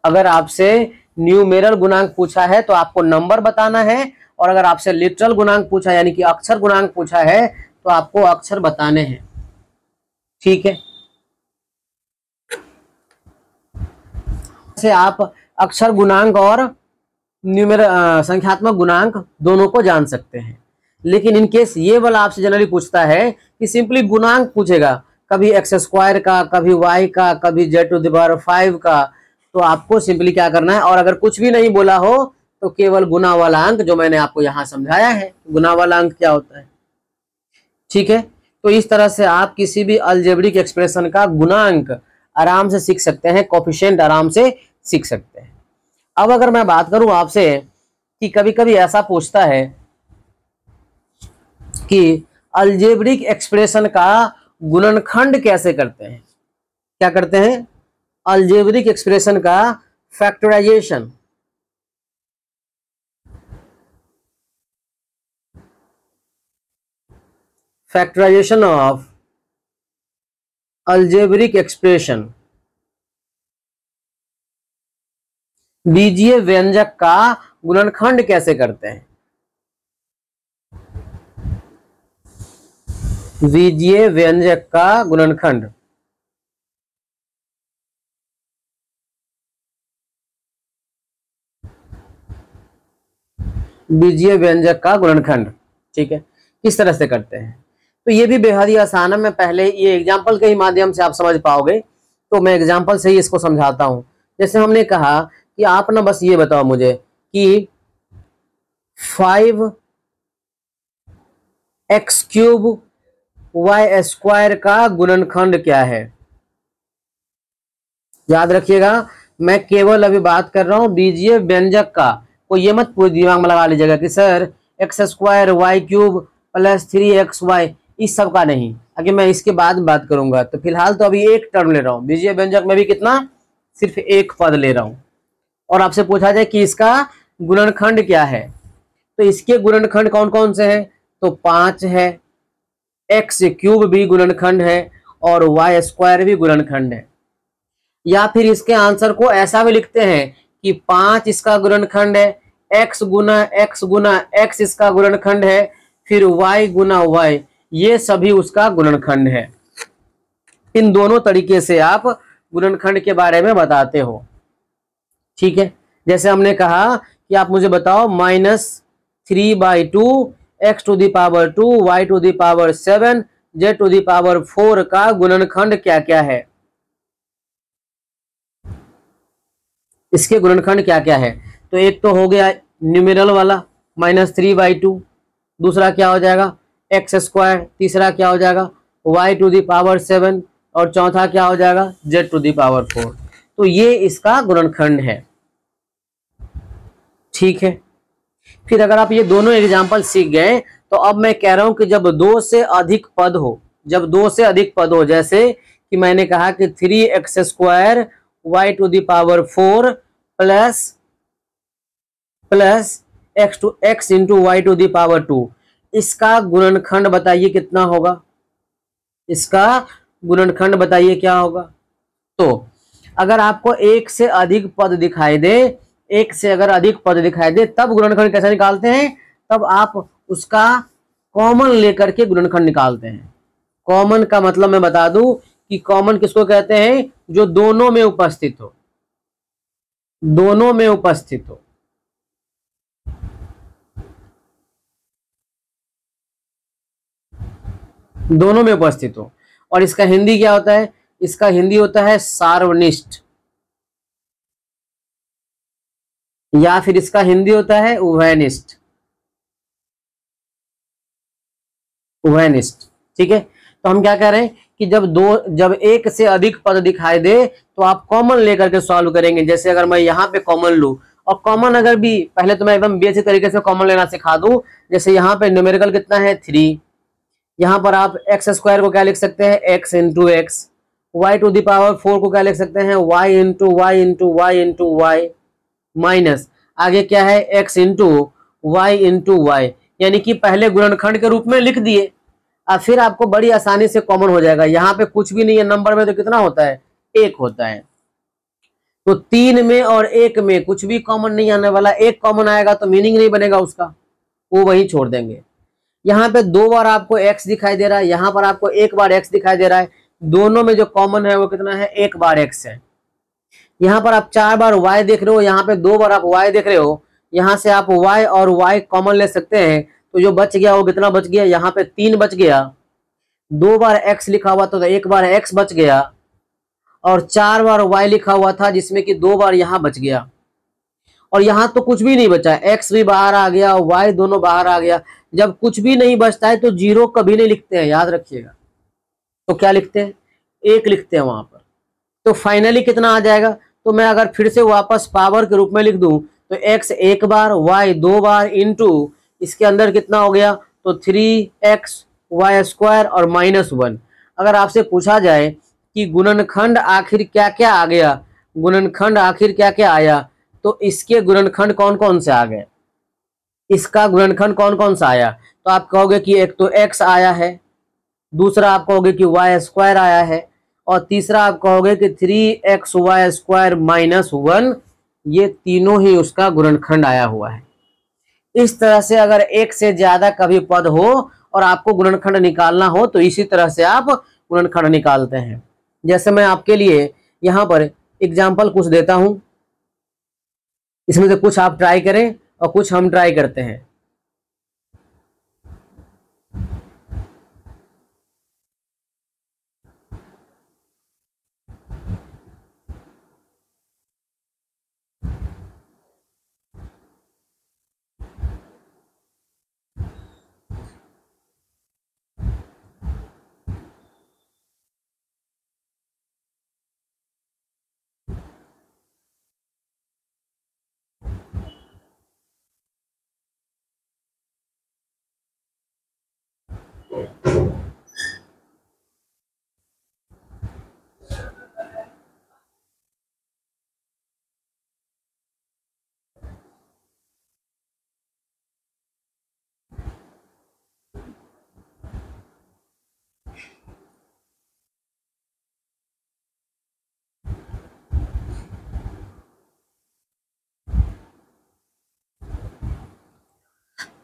अगर आपसे न्यूमेरल गुणांक पूछा है तो आपको नंबर बताना है, और अगर आपसे लिटरल गुणांक पूछा यानी कि अक्षर गुणांक पूछा है तो आपको अक्षर बताने हैं, ठीक है। से आप अक्षर गुणांक और संख्यात्मक गुणांक दोनों को जान सकते हैं। लेकिन इन केस ये वाला आपसे जनरली पूछता है कि सिंपली गुणांक पूछेगा, कभी एक्स स्क्वायर का, कभी वाई का, कभी जेड टू द पावर 5 का, तो आपको सिंपली क्या करना है, और अगर कुछ भी नहीं बोला हो तो केवल गुना वाला अंक, जो मैंने आपको यहाँ समझाया है गुना वाला अंक क्या होता है, ठीक है। तो इस तरह से आप किसी भी अलजेब्रिक एक्सप्रेशन का गुणांक आराम से सीख सकते हैं, कोफिशिएंट आराम से सीख सकते हैं। अब अगर मैं बात करूं आपसे कि कभी कभी ऐसा पूछता है कि अलजेब्रिक एक्सप्रेशन का गुणनखंड कैसे करते हैं, क्या करते हैं, अलजेब्रिक एक्सप्रेशन का factorisation, factorisation of algebraic expression, बीजीय व्यंजक का गुणनखंड कैसे करते हैं, बीजीय व्यंजक का गुणनखंड, बीजीय व्यंजक का गुणनखंड, ठीक है, किस तरह से करते हैं। तो ये भी बेहद ही आसान है, मैं पहले ये एग्जाम्पल के ही माध्यम से आप समझ पाओगे, तो मैं एग्जाम्पल से ही इसको समझाता हूं। जैसे हमने कहा कि आप ना बस ये बताओ मुझे कि 5x³ y² का गुणनखंड क्या है। याद रखिएगा, मैं केवल अभी बात कर रहा हूं बीजीय व्यंजक का, कोई ये मत पूरे दिमाग में लगा लीजिएगा कि सर x² y³ + 3xy, इस सब का नहीं, अगर मैं इसके बाद बात करूंगा। तो फिलहाल तो अभी एक टर्म ले रहा हूं, बीजीय व्यंजक में भी कितना, सिर्फ एक पद ले रहा हूं, और आपसे पूछा जाए कि इसका गुणनखंड क्या है, तो इसके गुणनखंड कौन कौन से हैं, तो 5 है, x³ भी गुणनखंड है, और y² भी गुणनखंड है। या फिर इसके आंसर को ऐसा भी लिखते हैं कि 5 इसका गुणनखंड है, x गुना x इसका गुणनखंड है, फिर y गुना y, ये सभी उसका गुणनखंड है। इन दोनों तरीके से आप गुणनखंड के बारे में बताते हो, ठीक है। जैसे हमने कहा कि आप मुझे बताओ -3/2 x⁴ y⁴ z⁴ का गुणनखंड क्या क्या है, इसके गुणनखंड क्या क्या है। तो एक तो हो गया न्यूमेरल वाला -3/2, दूसरा क्या हो जाएगा x², तीसरा क्या हो जाएगा y⁴, और चौथा क्या हो जाएगा z⁴। तो ये इसका गुणनखंड है, ठीक है। फिर अगर आप ये दोनों एग्जाम्पल सीख गए, तो अब मैं कह रहा हूं कि जब 2 से अधिक पद हो, जब 2 से अधिक पद हो, जैसे कि मैंने कहा कि 3x² y⁴ plus x × y⁴, इसका गुणनखंड बताइए कितना होगा, इसका गुणनखंड बताइए क्या होगा। तो अगर आपको एक से अधिक पद दिखाई दे, एक से अगर अधिक पद दिखाई दे, तब गुणनखंड कैसे निकालते हैं, तब आप उसका कॉमन लेकर के गुणनखंड निकालते हैं। कॉमन का मतलब मैं बता दूं कि कॉमन किसको कहते हैं, जो दोनों में उपस्थित हो, दोनों में उपस्थित हो, दोनों में उपस्थित हो। और इसका हिंदी क्या होता है, इसका हिंदी होता है सार्वनिष्ठ, या फिर इसका हिंदी होता है उभयनिष्ठ, उभयनिष्ठ, ठीक है। तो हम क्या कह रहे हैं कि जब एक से अधिक पद दिखाई दे, तो आप कॉमन लेकर के सॉल्व करेंगे। जैसे अगर मैं यहाँ पे कॉमन लूं, और कॉमन अगर भी, पहले तो मैं एकदम बेसिक तरीके से कॉमन लेना सिखा दूं। जैसे यहाँ पे न्यूमेरिकल कितना है 3, यहाँ पर आप x² को क्या लिख सकते हैं x × x, y⁴ को क्या लिख सकते हैं y माइनस आगे क्या है x × y, यानी कि पहले गुणनखंड के रूप में लिख दिए। अब फिर आपको बड़ी आसानी से कॉमन हो जाएगा। यहाँ पे कुछ भी नहीं है नंबर में, तो कितना होता है 1 होता है। तो 3 में और 1 में कुछ भी कॉमन नहीं आने वाला, 1 कॉमन आएगा तो मीनिंग नहीं बनेगा उसका, वो वही छोड़ देंगे। यहाँ पे 2 बार आपको x दिखाई दे रहा है, यहाँ पर आपको 1 बार x दिखाई दे रहा है। दोनों में जो कॉमन है वो कितना है, 1 बार x है। यहाँ पर आप 4 बार y देख रहे हो, यहाँ पे 2 बार आप y देख रहे हो। यहाँ से आप y और y कॉमन ले सकते हैं, तो जो बच गया वो कितना बच गया, यहाँ पे 3 बच गया। 2 बार x लिखा हुआ था तो 1 बार x बच गया, और 4 बार y लिखा हुआ था जिसमें कि 2 बार यहाँ बच गया। और यहाँ तो कुछ भी नहीं बचा, x भी बाहर आ गया, y दोनों बाहर आ गया। जब कुछ भी नहीं बचता है तो 0 कभी नहीं लिखते हैं, याद रखिएगा। तो क्या लिखते हैं, 1 लिखते हैं वहां पर। तो फाइनली कितना आ जाएगा, तो मैं अगर फिर से वापस पावर के रूप में लिख दूं तो x 1 बार, y 2 बार, इंटू इसके अंदर कितना हो गया, तो 3x² और -1। अगर आपसे पूछा जाए कि गुणनखंड आखिर क्या क्या आ गया, गुणनखंड आखिर क्या क्या आया, तो इसके गुणनखंड कौन कौन से आ गए, इसका गुणनखंड कौन कौन सा आया, तो आप कहोगे कि एक तो x आया है, दूसरा आप कहोगे कि y² आया है, और तीसरा आप कहोगे कि 3xy² -1, ये तीनों ही उसका गुणनखंड आया हुआ है। इस तरह से अगर एक से ज्यादा कभी पद हो और आपको गुणनखंड निकालना हो तो इसी तरह से आप गुणनखंड निकालते हैं। जैसे मैं आपके लिए यहाँ पर एग्जाम्पल कुछ देता हूं, इसमें से कुछ आप ट्राई करें और कुछ हम ट्राई करते हैं।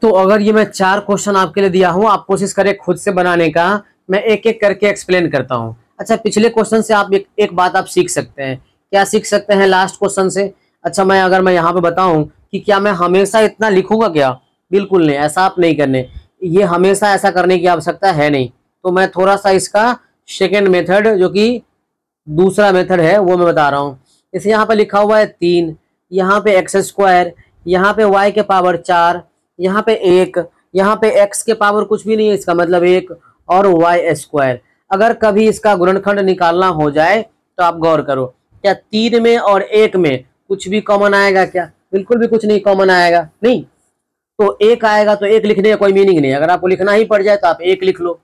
तो अगर ये मैं 4 क्वेश्चन आपके लिए दिया हूं, आप कोशिश करें खुद से बनाने का। मैं एक एक करके एक्सप्लेन करता हूं। अच्छा, पिछले क्वेश्चन से आप एक बात आप सीख सकते हैं। क्या सीख सकते हैं लास्ट क्वेश्चन से? अच्छा, अगर मैं यहाँ पे बताऊं कि क्या मैं हमेशा इतना लिखूंगा क्या? बिल्कुल नहीं, ऐसा आप नहीं करने, ये हमेशा ऐसा करने की आवश्यकता है नहीं। तो मैं थोड़ा सा इसका सेकेंड मेथड, जो कि दूसरा मेथड है, वो मैं बता रहा हूँ। इसे यहाँ पे लिखा हुआ है 3, यहाँ पे x², यहाँ पे y के पावर 4, यहाँ पे 1, यहाँ पे x के पावर कुछ भी नहीं है, इसका मतलब 1, और y²। अगर कभी इसका गुणनखंड निकालना हो जाए तो आप गौर करो, क्या 3 में और 1 में कुछ भी कॉमन आएगा क्या? बिल्कुल भी कुछ नहीं कॉमन आएगा, नहीं। तो 1 आएगा तो 1 लिखने का कोई मीनिंग नहीं। अगर आपको लिखना ही पड़ जाए तो आप 1 लिख लो,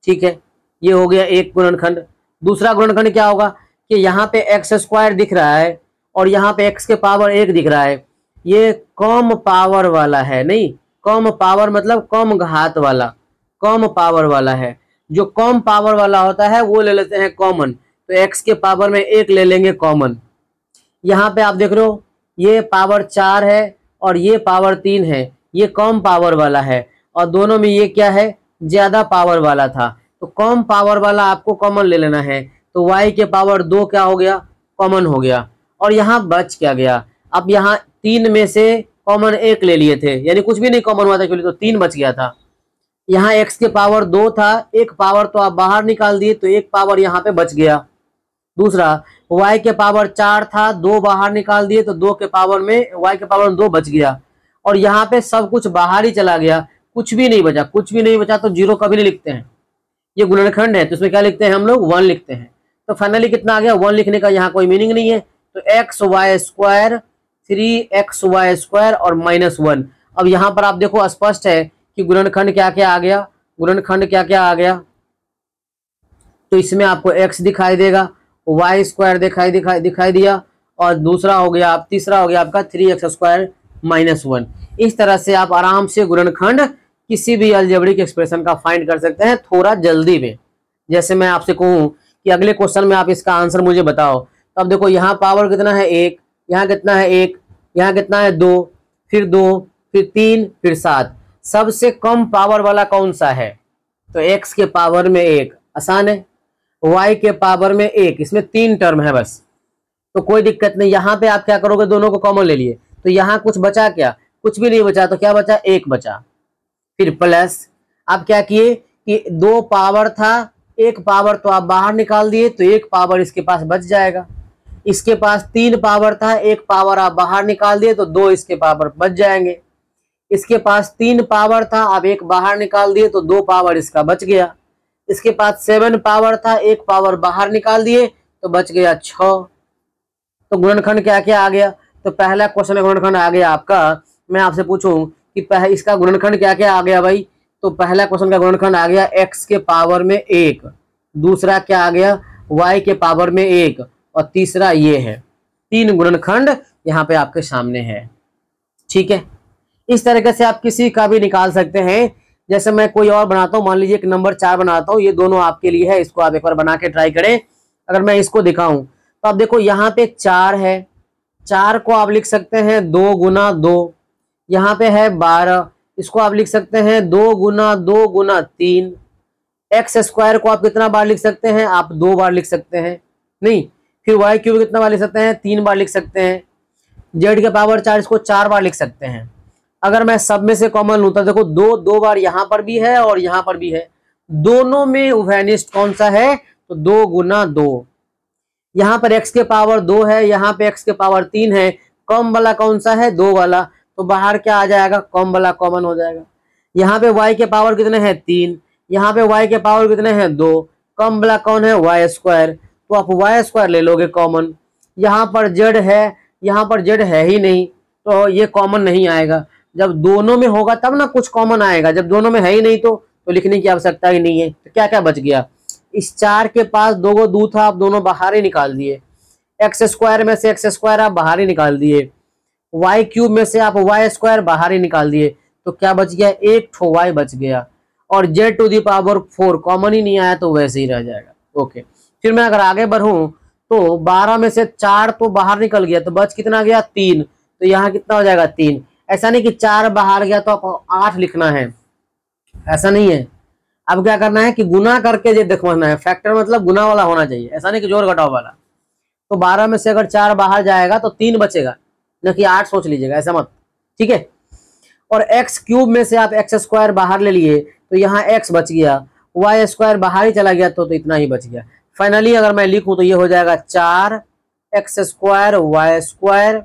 ठीक है। ये हो गया एक गुणनखंड। दूसरा गुणनखंड क्या होगा कि यहाँ पे x² दिख रहा है और यहाँ पे x के पावर 1 दिख रहा है, ये कम पावर वाला है। नहीं, कम पावर मतलब कम घात वाला, कम पावर वाला है। जो कम पावर वाला होता है वो ले लेते हैं कॉमन, तो x के पावर में 1 ले लेंगे कॉमन। यहाँ पे आप देख रहे हो ये पावर 4 है और ये पावर 3 है, ये कम पावर वाला है, और दोनों में ये क्या है, ज्यादा पावर वाला था। तो कम पावर वाला आपको कॉमन ले लेना है, तो y के पावर 2 क्या हो गया, कॉमन हो गया। और यहाँ बच क्या गया, अब यहाँ 3 में से कॉमन 1 ले लिए थे, यानी कुछ भी नहीं कॉमन हुआ था क्योंकि, तो 3 बच गया था। यहाँ x के पावर 2 था, 1 पावर तो आप बाहर निकाल दिए, तो 1 पावर यहाँ पे बच गया। दूसरा y के पावर 4 था, 2 बाहर निकाल दिए, तो 2 के पावर में y के पावर 2 बच गया। और यहाँ पे सब कुछ बाहर ही चला गया, कुछ भी नहीं बचा, कुछ भी नहीं बचा तो 0 कभी नहीं लिखते हैं। ये गुणनखंड है तो इसमें क्या लिखते हैं हम लोग, 1 लिखते हैं। तो फाइनली कितना आ गया, 1 लिखने का यहाँ कोई मीनिंग नहीं है। तो xy², 3xy² और -1। अब यहाँ पर आप देखो स्पष्ट है कि गुणनखंड क्या क्या आ गया, गुणनखंड क्या क्या आ गया। तो इसमें आपको x दिखाई देगा, y² दिखाई दिया, और दूसरा हो गया आप, तीसरा हो गया आपका 3x² -1। इस तरह से आप आराम से गुणनखंड किसी भी अलजेब्रिक एक्सप्रेशन का फाइंड कर सकते हैं थोड़ा जल्दी में। जैसे मैं आपसे कहूँ कि अगले क्वेश्चन में आप इसका आंसर मुझे बताओ, तो अब देखो यहाँ पावर कितना है 1, यहाँ कितना है 1, यहाँ कितना है 2, फिर 2, फिर 3, फिर 7। सबसे कम पावर वाला कौन सा है? तो x के पावर में 1 आसान है, y के पावर में 1, इसमें 3 टर्म है बस, तो कोई दिक्कत नहीं। यहाँ पे आप क्या करोगे, दोनों को कॉमन ले लिए, तो यहाँ कुछ बचा क्या? कुछ भी नहीं बचा, तो क्या बचा? 1 बचा। फिर प्लस आप क्या किए कि 2 पावर था, 1 पावर तो आप बाहर निकाल दिए, तो 1 पावर इसके पास बच जाएगा। इसके पास 3 पावर था, 1 पावर आप बाहर निकाल दिए, तो 2 इसके पावर बच जाएंगे। इसके पास 3 पावर था, आप 1 बाहर निकाल दिए, तो 2 पावर इसका बच गया। इसके पास 7 पावर था, 1 पावर बाहर निकाल दिए, तो बच गया 6। तो गुणनखंड क्या क्या आ गया? तो पहला क्वेश्चन में गुणनखंड आ गया आपका। मैं आपसे पूछूं कि इसका गुणनखंड क्या क्या आ गया भाई? तो पहला क्वेश्चन का गुणनखंड आ गया x के पावर में 1, दूसरा क्या आ गया? y के पावर में 1, और तीसरा ये है। 3 गुणनखंड यहाँ पे आपके सामने है। ठीक है, इस तरीके से आप किसी का भी निकाल सकते हैं। जैसे मैं कोई और बनाता हूँ, मान लीजिए एक नंबर 4 बनाता हूँ, ये दोनों आपके लिए है, इसको आप एक बार बना के ट्राई करें। अगर मैं इसको दिखाऊं तो आप देखो यहाँ पे 4 है, 4 को आप लिख सकते हैं 2 गुना 2। यहाँ पे है 12, इसको आप लिख सकते हैं 2 गुना 2 गुना 3। एक्स स्क्वायर को आप कितना बार लिख सकते हैं? आप 2 बार लिख सकते हैं, नहीं। फिर वाई क्यूब कितना बार लिख सकते हैं? 3 बार लिख सकते हैं। जेड के पावर 4 इसको 4 बार लिख सकते हैं। अगर मैं सब में से कॉमन लूँ तो देखो 2 बार यहाँ पर भी है और यहाँ पर भी है, दोनों में उभयनिष्ठ कौन सा है? तो 2 गुना 2। यहाँ पर x के पावर 2 है, यहाँ पे x के पावर 3 है, कम वाला कौन सा है? 2 वाला, तो बाहर क्या आ जाएगा? कम वाला कॉमन हो जाएगा। यहाँ पे y के पावर कितने हैं? 3, यहाँ पे y के पावर कितने हैं? 2, कम वाला कौन है? y स्क्वायर, तो आप y स्क्वायर ले लोगे कॉमन। यहाँ पर z है, यहाँ पर z है ही नहीं, तो ये कॉमन नहीं आएगा। जब दोनों में होगा तब ना कुछ कॉमन आएगा, जब दोनों में है ही नहीं तो लिखने की आवश्यकता ही नहीं है। तो क्या क्या बच गया? इस 4 के पास 2 को 2 था, आप दोनों बाहर ही निकाल दिए। एक्स स्क्वायर में से एक्स स्क्वायर आप बाहर ही निकाल दिए, वाई क्यूब में से आप वाई स्क्वायर बाहर ही निकाल दिए, तो क्या बच गया? 1 ठो वाई बच गया। और Z to the power 4 common ही नहीं आया, तो वैसे ही रह जाएगा। ओके, फिर मैं अगर आगे बढ़ूं तो 12 में से 4 तो बाहर निकल गया, तो बच कितना गया? 3, तो यहाँ कितना हो जाएगा? 3। ऐसा नहीं कि 4 बाहर गया तो आप 8 लिखना है, ऐसा नहीं है। अब क्या करना है कि गुना करके ये देखना है, फैक्टर मतलब गुना वाला होना चाहिए, ऐसा नहीं कि जोड़ घटाव वाला। तो 12 में से अगर 4 बाहर जाएगा तो 3 बचेगा, न कि 8 सोच लीजिएगा, ऐसा मत, ठीक है। और एक्स क्यूब में से आप एक्स स्क्वायर बाहर ले लिए, तो यहाँ एक्स बच गया, वाई स्क्वायर बाहर ही चला गया, तो इतना ही बच गया। फाइनली अगर मैं लिखूं तो ये हो जाएगा 4 X square Y square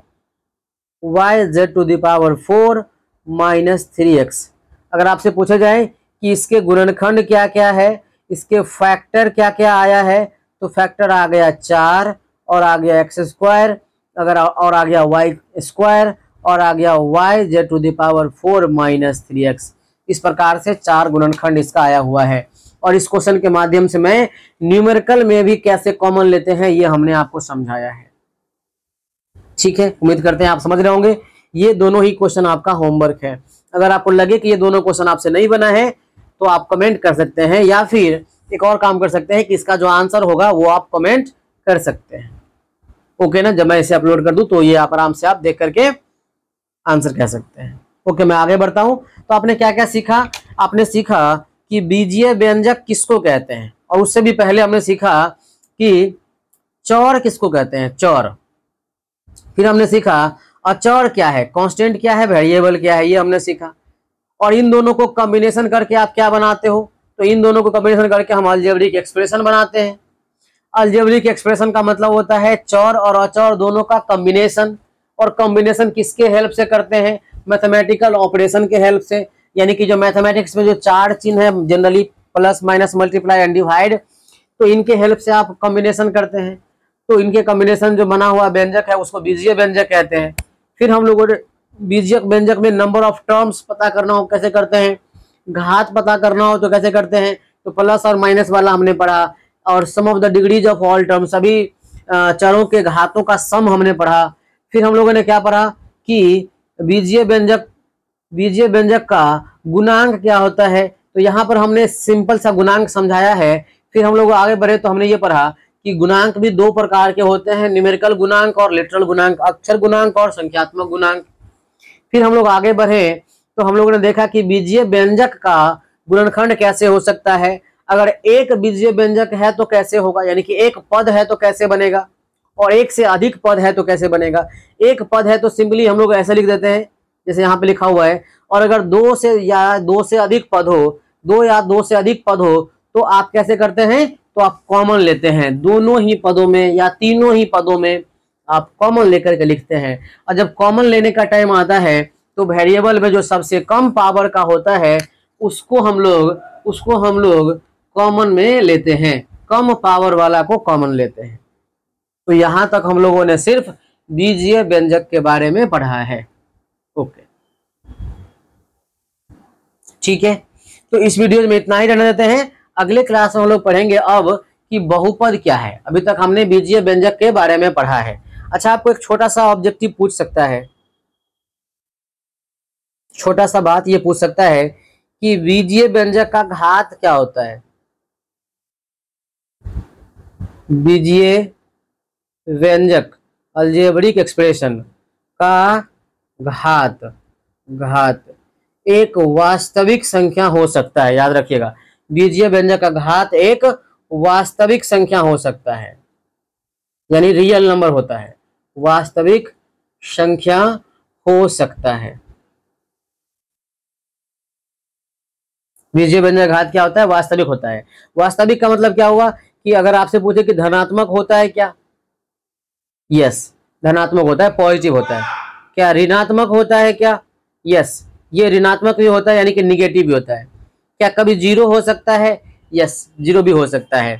Y Z to the power 4 minus 3x। अगर आपसे पूछा जाए कि इसके गुणनखंड क्या क्या है, इसके फैक्टर क्या क्या आया है, तो फैक्टर आ गया 4 और आ गया एक्स स्क्वायर, अगर और आ गया वाई स्क्वायर और आ गया Y Z to the power 4 minus 3x। इस प्रकार से 4 गुणनखंड इसका आया हुआ है। और इस क्वेश्चन के माध्यम से मैं न्यूमेरिकल में भी कैसे कॉमन लेते हैं ये हमने आपको समझाया है। ठीक है, उम्मीद करते हैं आप समझ रहे होंगे। ये दोनों ही क्वेश्चन आपका होमवर्क है। अगर आपको लगे कि ये दोनों क्वेश्चन आपसे नहीं बना है तो आप कमेंट कर सकते हैं, या फिर एक और काम कर सकते हैं कि इसका जो आंसर होगा वो आप कमेंट कर सकते हैं। ओके ना, जब मैं इसे अपलोड कर दूं तो ये आप आराम से आप देख करके आंसर कह सकते हैं। ओके, मैं आगे बढ़ता हूं। तो आपने क्या क्या सीखा? आपने सीखा कि बीजीय व्यंजक किसको कहते हैं, और उससे भी पहले हमने सीखा कि चौर किसको कहते हैं, चौर। फिर हमने सीखा अचौर क्या है, कांस्टेंट क्या है, वेरिएबल क्या है, ये हमने सीखा। और इन दोनों को कॉम्बिनेशन करके आप क्या बनाते हो, तो इन दोनों को कॉम्बिनेशन करके हम अलजेब्रिक एक्सप्रेशन बनाते हैं। अलजेब्रिक एक्सप्रेशन का मतलब होता है चौर और अचौर दोनों का कॉम्बिनेशन। और कॉम्बिनेशन किसके हेल्प से करते हैं? मैथमेटिकल ऑपरेशन के हेल्प से। यानी कि जो मैथमेटिक्स में जो 4 चिन्ह है, generally plus minus multiply and divide, तो इनके हेल्प से आप कॉम्बिनेशन करते हैं। तो इनके कॉम्बिनेशन जो बना हुआ व्यंजक है उसको बीजीय व्यंजक कहते हैं। फिर हम लोगों ने बीजीय व्यंजक में नंबर ऑफ टर्म्स पता करना हो कैसे करते हैं, घात पता करना हो तो कैसे करते हैं, तो प्लस और माइनस वाला हमने पढ़ा। और sum of the degrees of all term, सभी चरों के घातों का सम हमने पढ़ा। फिर हम लोगों ने क्या पढ़ा कि बीजीय व्यंजक का गुणांक क्या होता है, तो यहाँ पर हमने सिंपल सा गुणांक समझाया है। फिर हम लोग आगे बढ़े तो हमने ये पढ़ा कि गुणांक भी 2 प्रकार के होते हैं, न्यूमेरिकल गुणांक और लिटरल गुणांक, अक्षर गुणांक और संख्यात्मक गुणांक। फिर हम लोग आगे बढ़े तो हम लोगों ने देखा कि बीजीय व्यंजक का गुणनखंड कैसे हो सकता है। अगर एक बीजीय व्यंजक है तो कैसे होगा, यानी कि एक पद है तो कैसे बनेगा, और एक से अधिक पद है तो कैसे बनेगा। एक पद है तो सिंपली हम लोग ऐसे लिख देते हैं जैसे यहाँ पे लिखा हुआ है, और अगर दो से अधिक पद हो, दो या दो से अधिक पद हो, तो आप कैसे करते हैं, तो आप कॉमन लेते हैं दोनों ही पदों में या तीनों ही पदों में आप कॉमन लेकर के लिखते हैं। और जब कॉमन लेने का टाइम आता है तो वेरिएबल में जो सबसे कम पावर का होता है उसको हम लोग कॉमन में लेते हैं, कम पावर वाला को कॉमन लेते हैं। तो यहां तक हम लोगों ने सिर्फ बीजीय व्यंजक के बारे में पढ़ा है। ओके, ठीक है, तो इस वीडियो में इतना ही रहने देते हैं। अगले क्लास में हम लोग पढ़ेंगे अब कि बहुपद क्या है। अभी तक हमने बीजीय व्यंजक के बारे में पढ़ा है। अच्छा, आपको एक छोटा सा ऑब्जेक्टिव पूछ सकता है, छोटा सा बात ये पूछ सकता है कि बीजीय व्यंजक का घात क्या होता है। बीजीय व्यंजक अलजेब्रिक एक्सप्रेशन का घात एक वास्तविक संख्या हो सकता है। याद रखिएगा, बीजीय व्यंजक का घात एक वास्तविक संख्या हो सकता है, यानी रियल नंबर होता है, वास्तविक संख्या हो सकता है। बीजीय व्यंजक घात क्या होता है, वास्तविक होता है। वास्तविक का मतलब क्या हुआ कि अगर आपसे पूछे कि धनात्मक होता है क्या, यस धनात्मक होता है, पॉजिटिव होता है। क्या ऋणात्मक होता है क्या, यस ये ऋणात्मक भी होता है, यानी कि निगेटिव भी होता है। क्या कभी जीरो हो सकता है, यस जीरो भी हो सकता है।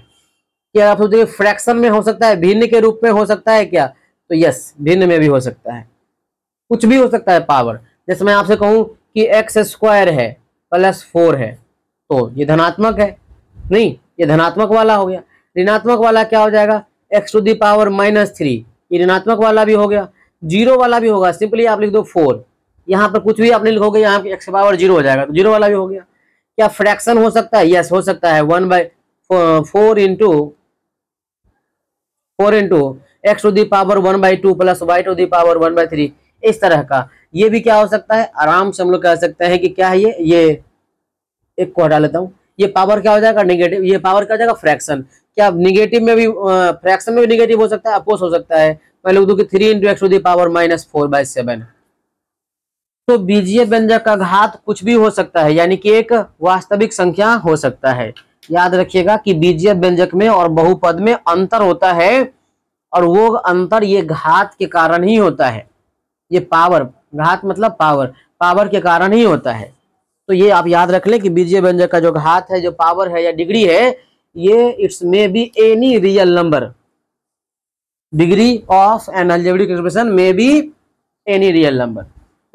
क्या आप सोचिए फ्रैक्शन में हो सकता है, भिन्न के रूप में हो सकता है क्या, तो यस भिन्न में भी हो सकता है, कुछ भी हो सकता है पावर। जैसे मैं आपसे कहूं कि एक्स स्क्वायर है प्लस 4 है, तो ये धनात्मक है, नहीं ये धनात्मक वाला हो गया। ऋणात्मक वाला क्या हो जाएगा, एक्स टू दी पावर -3, ये ऋणात्मक वाला भी हो गया। जीरो वाला भी होगा, सिंपली आप लिख दो 4, यहाँ पर कुछ भी आपने लिखोगे यहाँ पे एक्स पावर 0 हो जाएगा, तो जीरो वाला भी हो गया। क्या फ्रैक्शन हो सकता है, यस हो सकता है, 1/4 into X to the power 1/2 plus Y to the power 1/3, इस तरह का। ये भी क्या हो सकता है, आराम से हम लोग कह सकते हैं कि क्या है ये एक को हटा लेता हूँ, ये पावर क्या हो जाएगा निगेटिव, ये पावर क्या हो जाएगा फ्रैक्शन। क्या निगेटिव में भी फ्रैक्शन में भी निगेटिव हो सकता है, अपोज हो सकता है। मैं लिख दूं कि 3 into X to the power -4/7। तो बीजीय व्यंजक का घात कुछ भी हो सकता है, यानी कि एक वास्तविक संख्या हो सकता है। याद रखिएगा कि बीजीय व्यंजक में और बहुपद में अंतर होता है, और वो अंतर ये घात के कारण ही होता है। ये पावर, घात मतलब पावर के कारण ही होता है। तो ये आप याद रख लें कि बीजीय व्यंजक का जो घात है, जो पावर है या डिग्री है, ये it's may be any real number. Degree of N algebraic expression may be any real number.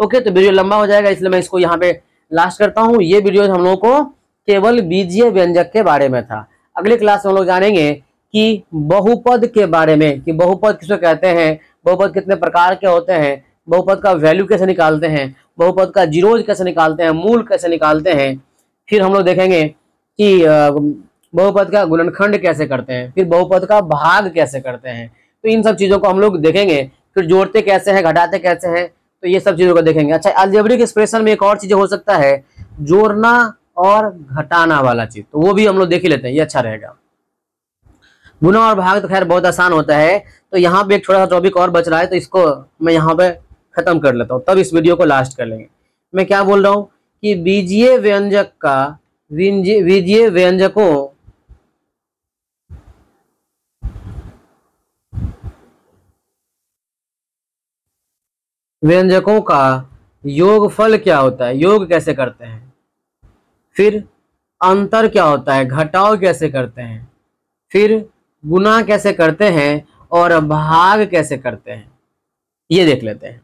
Okay, तो वीडियो लंबा हो जाएगा, इसलिए मैं इसको यहाँ पे लास्ट करता हूँ। ये वीडियो हम लोगों को केवल बीजीय व्यंजक के बारे में था। अगले क्लास में हम लोग जानेंगे कि बहुपद के बारे में, कि बहुपद किसको कहते हैं, बहुपद कितने प्रकार के होते हैं, बहुपद का वैल्यू कैसे निकालते हैं, बहुपद का जीरोज कैसे निकालते हैं, मूल कैसे निकालते हैं। फिर हम लोग देखेंगे कि बहुपद का गुणनखंड कैसे करते हैं, फिर बहुपद का भाग कैसे करते हैं। तो इन सब चीजों को हम लोग देखेंगे। फिर जोड़ते कैसे हैं, घटाते कैसे हैं, तो ये सब चीजों को देखेंगे। अच्छा, अलजेब्रिक एक्सप्रेशन में एक और चीज हो सकता है, जोड़ना और घटाना वाला चीज, तो वो भी हम लोग देख ही लेते हैं, ये अच्छा रहेगा। गुणा और भाग तो खैर बहुत आसान होता है। तो यहाँ पे एक छोटा सा टॉपिक और बच रहा है, तो इसको मैं यहाँ पे खत्म कर लेता हूँ, तब इस वीडियो को लास्ट कर लेंगे। मैं क्या बोल रहा हूँ कि बीजीय व्यंजक का बीजीय व्यंजकों का योगफल क्या होता है, योग कैसे करते हैं, फिर अंतर क्या होता है, घटाव कैसे करते हैं, फिर गुणा कैसे करते हैं, और भाग कैसे करते हैं, ये देख लेते हैं।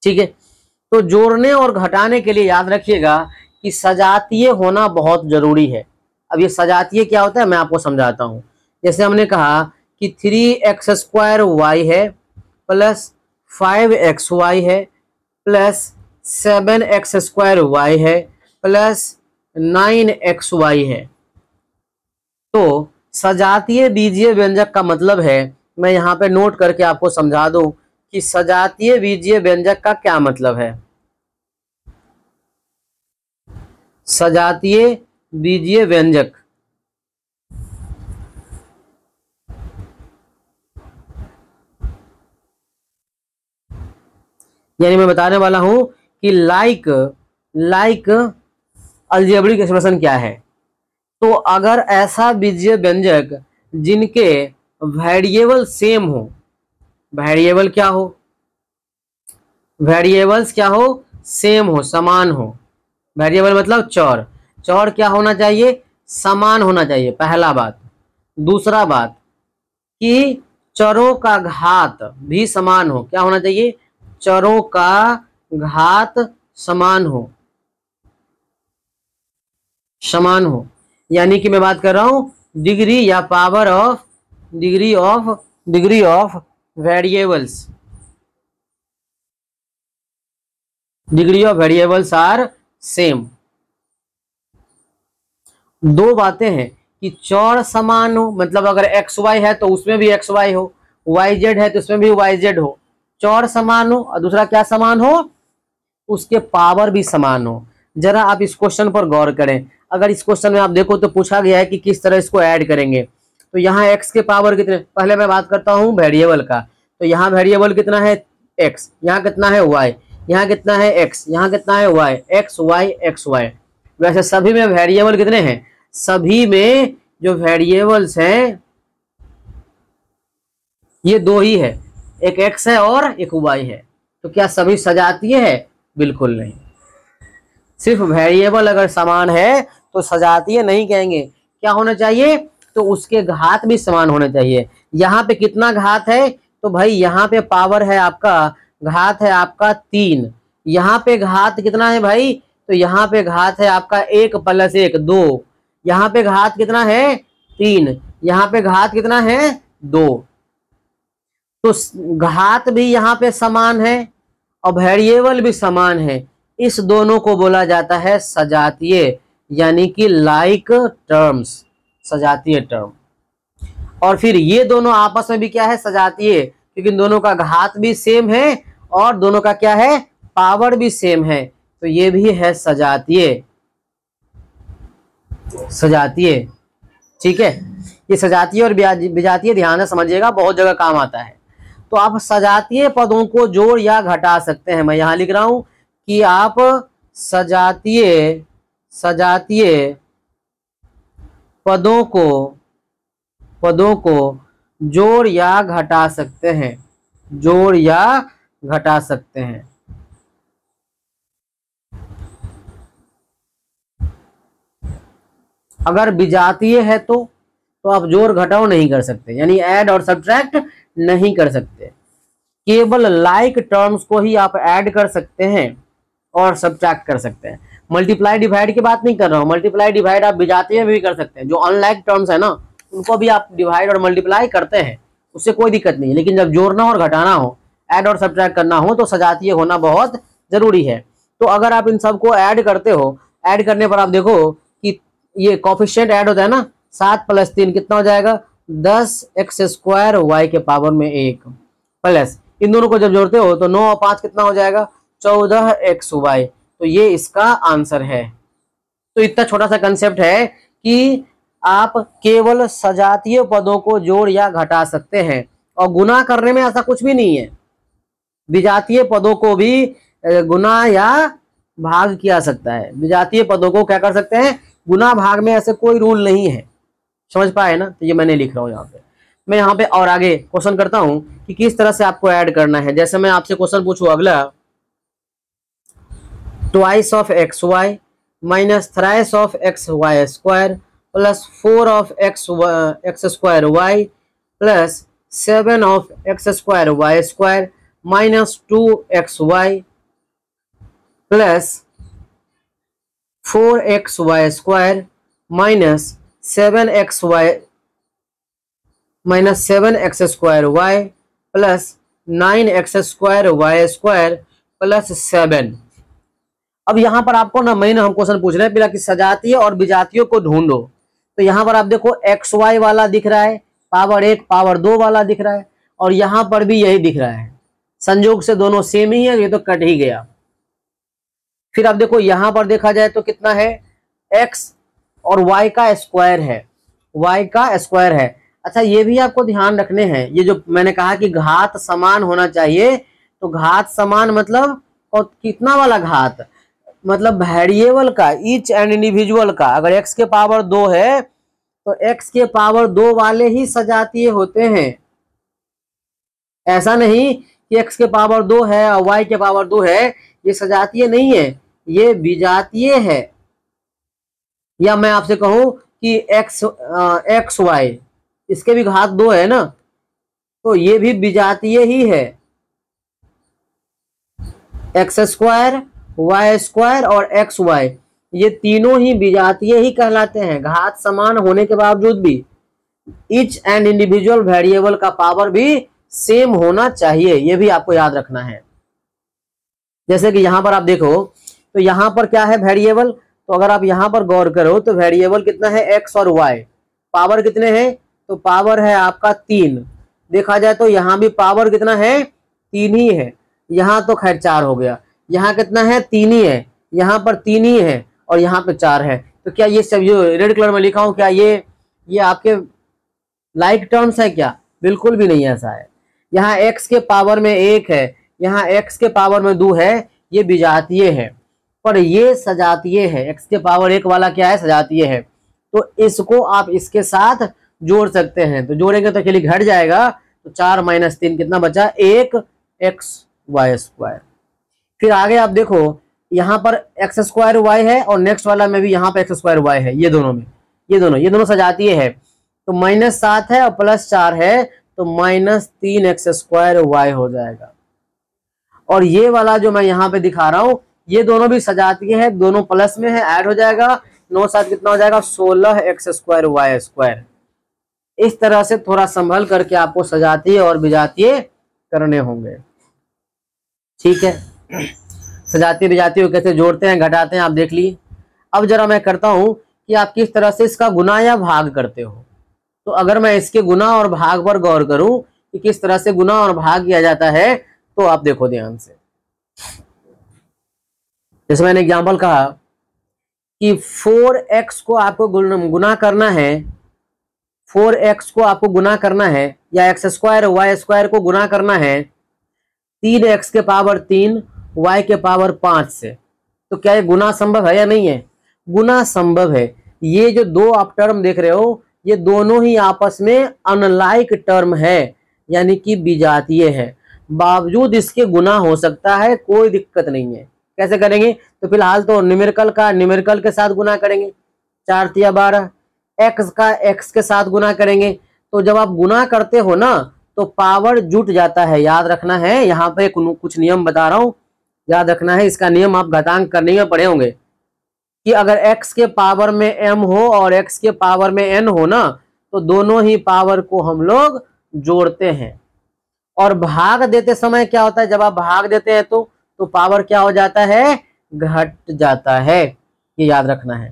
ठीक है, तो जोड़ने और घटाने के लिए याद रखिएगा कि सजातीय होना बहुत जरूरी है। अब ये सजातीय क्या होता है मैं आपको समझाता हूं। जैसे हमने कहा कि 3x² है प्लस 5xy है प्लस 7x² है प्लस 9xy है। तो सजातीय बीजीय व्यंजक का मतलब है, मैं यहाँ पे नोट करके आपको समझा दूं कि सजातीय बीजीय व्यंजक का क्या मतलब है। सजातीय बीजीय व्यंजक। यानी मैं बताने वाला हूं कि लाइक अलजेब्रिक एक्सप्रेशन क्या है। तो अगर ऐसा बीजीय व्यंजक जिनके वेरिएबल सेम हो, वेरिएबल क्या हो, वेरिएबल्स क्या हो, सेम हो, समान हो। वेरिएबल मतलब चर, चर क्या होना चाहिए, समान होना चाहिए, पहला बात। दूसरा बात कि चरों का घात भी समान हो, क्या होना चाहिए, चरों का घात समान हो, समान हो। यानी कि मैं बात कर रहा हूं डिग्री या power of degree of variables, degree of variables are same. दो बातें हैं कि चौड़ समान हो, मतलब अगर एक्स वाई है तो उसमें भी एक्स वाई हो, वाई जेड है तो उसमें भी वाई जेड हो, चौड़ समान हो। और दूसरा क्या समान हो, उसके पावर भी समान हो। जरा आप इस क्वेश्चन पर गौर करें। अगर इस क्वेश्चन में आप देखो तो पूछा गया है कि किस तरह इसको ऐड करेंगे। तो यहाँ एक्स के पावर कितने, पहले मैं बात करता हूँ वेरिएबल का। तो यहाँ वेरिएबल कितना है एक्स, यहाँ कितना है वाई, यहाँ कितना है एक्स, यहाँ कितना है Y, X Y X Y. वैसे सभी में वेरिएबल कितने हैं, सभी में जो वेरिएबल्स हैं ये दो ही है, एक एक्स है और एक वाई है। तो क्या सभी सजातीय है, बिल्कुल नहीं। सिर्फ वेरिएबल अगर समान है तो सजातीय नहीं कहेंगे। क्या होना चाहिए, तो उसके घात भी समान होने चाहिए। यहाँ पे कितना घात है, तो भाई यहाँ पे पावर है आपका, घात है आपका 3। यहाँ पे घात कितना है भाई, तो यहाँ पे घात है आपका 1 + 1 2। यहाँ पे घात कितना है 3, यहाँ पे घात कितना है 2। तो घात भी यहाँ पे समान है और वेरिएबल भी समान है। इस दोनों को बोला जाता है सजातीय, यानी कि लाइक टर्म्स, सजातीय टर्म। और फिर ये दोनों आपस में भी क्या है, सजातीय, क्योंकि इन दोनों का घात भी सेम है और दोनों का क्या है, पावर भी सेम है। तो ये भी है सजातीय, सजातीय। ठीक है, ये सजातीय और विजातीय ध्यान से समझिएगा, बहुत जगह काम आता है। तो आप सजातीय पदों को जोड़ या घटा सकते हैं। मैं यहां लिख रहा हूं कि आप सजातीय पदों को जोड़ या घटा सकते हैं, जोड़ या घटा सकते हैं। अगर विजातीय है तो आप जोड़ घटाओ नहीं कर सकते, यानी ऐड और सब्ट्रैक्ट नहीं कर सकते। केवल लाइक टर्म्स को ही आप ऐड कर सकते हैं और सब्ट्रैक्ट कर सकते हैं। मल्टीप्लाई डिवाइड की बात नहीं कर रहा हूं, मल्टीप्लाई डिवाइड आप विजातीय में भी कर सकते हैं। जो अनलाइक टर्म्स है ना, उनको भी आप डिवाइड और मल्टीप्लाई करते हैं, उससे कोई दिक्कत नहीं है। लेकिन जब जोड़ना और घटाना हो, ऐड और सब्ट्रैक्ट करना हो, तो सजातीय होना बहुत जरूरी है। तो अगर आप इन सबको ऐड करते हो, ऐड करने पर आप देखो कि ये कोफिशिएंट ऐड होता है ना, 7 + 3 कितना हो जाएगा, 10x² y के पावर में 1 प्लस, इन दोनों को जब जोड़ते हो तो 9 और 5 कितना हो जाएगा, 14xy। तो ये इसका आंसर है। तो इतना छोटा सा कंसेप्ट है कि आप केवल सजातीय पदों को जोड़ या घटा सकते हैं, और गुना करने में ऐसा कुछ भी नहीं है। विजातीय पदों को भी गुना या भाग किया सकता है। विजातीय पदों को क्या कर सकते हैं, गुना भाग में ऐसे कोई रूल नहीं है। समझ पाए ना, तो ये मैंने लिख रहा हूं यहाँ पे। मैं यहाँ पे और आगे क्वेश्चन करता हूं कि किस तरह से आपको ऐड करना है। जैसे मैं आपसे क्वेश्चन पूछूं अगला, twice of X Y minus thrice of X Y square plus 4 of X square Y plus 7 of X square Y square minus 2xy plus 4xy square minus 7x square Y plus 9x square Y square plus 7। अब यहाँ पर आपको ना मेन हम क्वेश्चन पूछ रहे हैं पहला कि सजातीय और विजातीयों को ढूंढो। तो यहाँ पर आप देखो xy वाला दिख रहा है, पावर 1 पावर 2 वाला दिख रहा है, और यहाँ पर भी यही दिख रहा है। संयोग से दोनों सेम ही है, ये तो कट ही गया। फिर आप देखो यहाँ पर देखा जाए तो कितना है, एक्स और वाई का स्क्वायर है, वाई का स्क्वायर है। अच्छा ये भी आपको ध्यान रखने हैं, ये जो मैंने कहा कि घात समान होना चाहिए, तो घात समान मतलब और कितना वाला घात, मतलब वेरिएबल का, ईच एंड इंडिविजुअल का। अगर एक्स के पावर 2 है तो एक्स के पावर 2 वाले ही सजातीय होते हैं। ऐसा नहीं कि एक्स के पावर 2 है और वाई के पावर 2 है, ये सजातीय नहीं है, ये विजातीय है। या मैं आपसे कहूं कि एक्स वाई, इसके भी घात 2 है ना, तो ये भी विजातीय ही है। एक्स स्क्वायर, वाई स्क्वायर और एक्स वाई, ये तीनों ही विजातीय ही कहलाते हैं, घात समान होने के बावजूद भी। ईच एंड इंडिविजुअल वेरिएबल का पावर भी सेम होना चाहिए, ये भी आपको याद रखना है। जैसे कि यहां पर आप देखो तो यहां पर क्या है वेरिएबल, तो अगर आप यहां पर गौर करो तो वेरिएबल कितना है, एक्स और वाई। पावर कितने हैं, तो पावर है आपका 3। देखा जाए तो यहां भी पावर कितना है, 3 ही है। यहाँ तो खैर 4 हो गया, यहाँ कितना है, 3 ही है, यहाँ पर 3 ही है और यहाँ पे 4 है। तो क्या ये सब जो रेड कलर में लिखा हूं, क्या ये आपके लाइक टर्म्स है क्या, बिल्कुल भी नहीं ऐसा है। यहाँ x के पावर में 1 है, यहाँ x के पावर में 2 है, ये विजातीय है, पर ये सजातीय है। x के पावर 1 वाला क्या है, सजातीय है। तो इसको आप इसके साथ जोड़ सकते हैं, तो जोड़ेंगे तो चलिए घट जाएगा, तो 4 - 3 कितना बचा, 1 एक्स वाई स्क्वायर। फिर आगे आप देखो यहाँ पर एक्स स्क्वायर वाई है और नेक्स्ट वाला में भी यहाँ पर एक्स स्क्वायर वाई है, ये दोनों में ये दोनों सजातीय है। तो -7 है और +4 है, तो -3 एक्स स्क्वायर वाई हो जाएगा। और ये वाला जो मैं यहाँ पे दिखा रहा हूँ, ये दोनों भी सजातीय है, दोनों प्लस में है, ऐड हो जाएगा, 9 7 कितना हो जाएगा, 16 एक्स स्क्वायर वाई स्क्वायर। इस तरह से थोड़ा संभल करके आपको सजातीय और विजातीय करने होंगे, ठीक है। सजातीय विजातीय को कैसे जोड़ते हैं, घटाते हैं, आप देख लिए। अब जरा मैं करता हूं कि आप किस तरह से इसका गुना या भाग करते हो। तो अगर मैं इसके गुना और भाग पर गौर करूं कि किस तरह से गुना और भाग किया जाता है, तो आप देखो ध्यान से। जैसे मैंने एग्जांपल कहा कि 4x को आपको गुना करना है, 4x को आपको गुना करना है, या एक्स स्क्वायर वाई स्क्वायर को गुना करना है 3x के पावर 3 y के पावर 5 से। तो क्या ये गुना संभव है या नहीं है, गुना संभव है। ये जो दो आप टर्म देख रहे हो, ये दोनों ही आपस में अनलाइक टर्म है, यानी कि विजातीय है, बावजूद इसके गुना हो सकता है, कोई दिक्कत नहीं है। कैसे करेंगे, तो फिलहाल तो न्यूमेरिकल के साथ गुना करेंगे, 4 × 12, एक्स का एक्स के साथ गुना करेंगे। तो जब आप गुना करते हो ना, तो पावर जुट जाता है, याद रखना है। यहाँ पे कुछ नियम बता रहा हूँ, याद रखना है। इसका नियम आप घातांक करने में पढ़े होंगे कि अगर x के पावर में m हो और x के पावर में n हो ना, तो दोनों ही पावर को हम लोग जोड़ते हैं। और भाग देते समय क्या होता है, जब आप भाग देते हैं तो पावर क्या हो जाता है, घट जाता है, ये याद रखना है।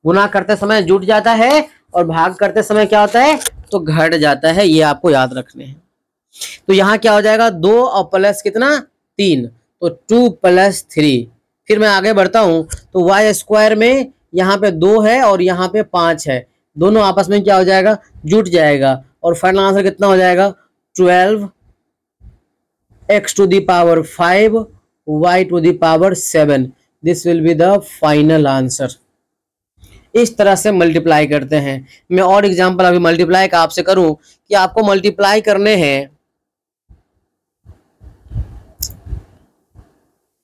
गुना करते समय जुट जाता है और भाग करते समय क्या होता है, तो घट जाता है, ये आपको याद रखने हैं। तो यहाँ क्या हो जाएगा, 2 और प्लस कितना, 3, तो 2 + 3। फिर मैं आगे बढ़ता हूं, तो वाई स्क्वायर में यहाँ पे 2 है और यहाँ पे 5 है, दोनों आपस में क्या हो जाएगा, जुट जाएगा, और फाइनल आंसर कितना हो जाएगा, 12 x to the power 5 y to the power 7। This will be the final answer. इस तरह से मल्टीप्लाई करते हैं। मैं और एग्जांपल अभी मल्टीप्लाई का आपसे करूं कि आपको मल्टीप्लाई करने हैं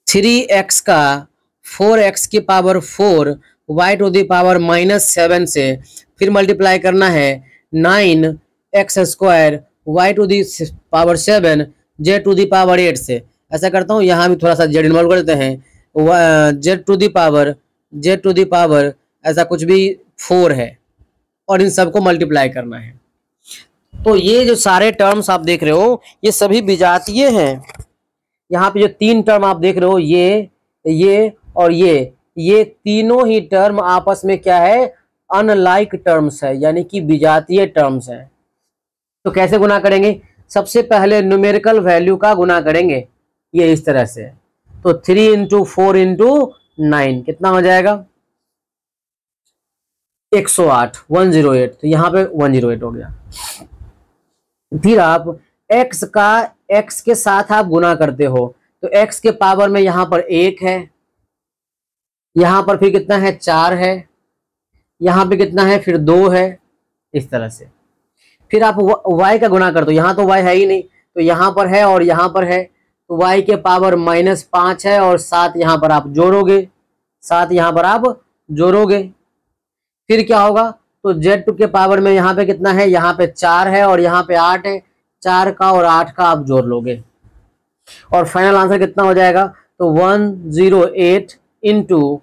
3x का 4x की power 4 y to the power -7 से, फिर मल्टीप्लाई करना है 9x square y to the power 7 z to the power 8 से। ऐसा करता हूँ, यहाँ भी थोड़ा सा z इन्वॉल्व कर देते हैं, z टू दी पावर ऐसा कुछ भी 4 है, और इन सबको मल्टीप्लाई करना है। तो ये जो सारे टर्म्स आप देख रहे हो, ये सभी विजातीय हैं। यहाँ पे जो 3 टर्म आप देख रहे हो, ये और ये तीनों ही टर्म आपस में क्या है, अनलाइक टर्म्स है, यानी कि विजातीय टर्म्स हैं। तो कैसे गुना करेंगे, सबसे पहले न्यूमेरिकल वैल्यू का गुना करेंगे, ये इस तरह से। तो 3 × 4 × 9 कितना हो जाएगा, 108 108, तो यहाँ पे 108 हो गया। फिर आप x के साथ आप गुना करते हो, तो x के पावर में यहाँ पर 1 है, यहाँ पर फिर कितना है 4 है, यहाँ पे कितना है फिर 2 है, इस तरह से। फिर आप y का गुना करते हो, यहाँ तो y है ही नहीं, तो यहाँ पर है और यहाँ पर है, तो y के पावर -5 है और 7 यहाँ पर आप जोड़ोगे, 7 यहाँ पर आप जोड़ोगे। फिर क्या होगा, तो z2 के पावर में यहाँ पे कितना है, यहाँ पे 4 है और यहाँ पे 8 है, 4 का और 8 का आप जोड़ लोगे और फाइनल आंसर कितना हो जाएगा, तो 108 into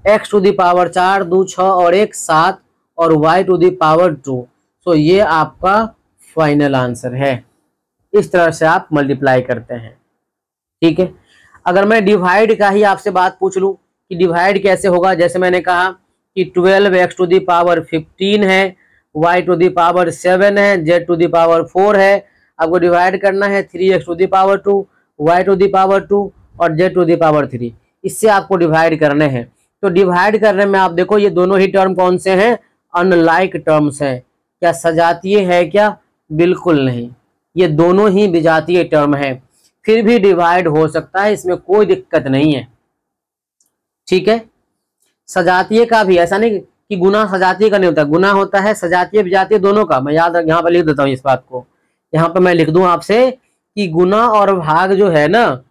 x to the power 4 2 6 और 1 7 और y to the power 2। So ये आपका फाइनल आंसर है। इस तरह से आप मल्टीप्लाई करते हैं, ठीक है। अगर मैं डिवाइड का ही आपसे बात पूछ लूं कि डिवाइड कैसे होगा, जैसे मैंने कहा कि 12x टू दी पावर 15 है, y टू दी पावर 7 है, z टू दी पावर 4 है। आपको डिवाइड करना है 3x to the power 2, y to the power 2 और z टू दी पावर 3, इससे आपको डिवाइड करने हैं। तो डिवाइड करने में आप देखो ये दोनों ही टर्म कौन से हैं, अनलाइक टर्म्स हैं। क्या सजातीय है क्या, बिल्कुल नहीं, ये दोनों ही विजातीय टर्म है, फिर भी डिवाइड हो सकता है, इसमें कोई दिक्कत नहीं है, ठीक है। सजातीय का भी ऐसा नहीं कि गुना सजातीय का नहीं होता, गुना होता है सजातीय विजातीय दोनों का। मैं याद यहाँ पर लिख देता हूँ इस बात को, यहाँ पर मैं लिख दूं आपसे कि गुना और भाग जो है ना,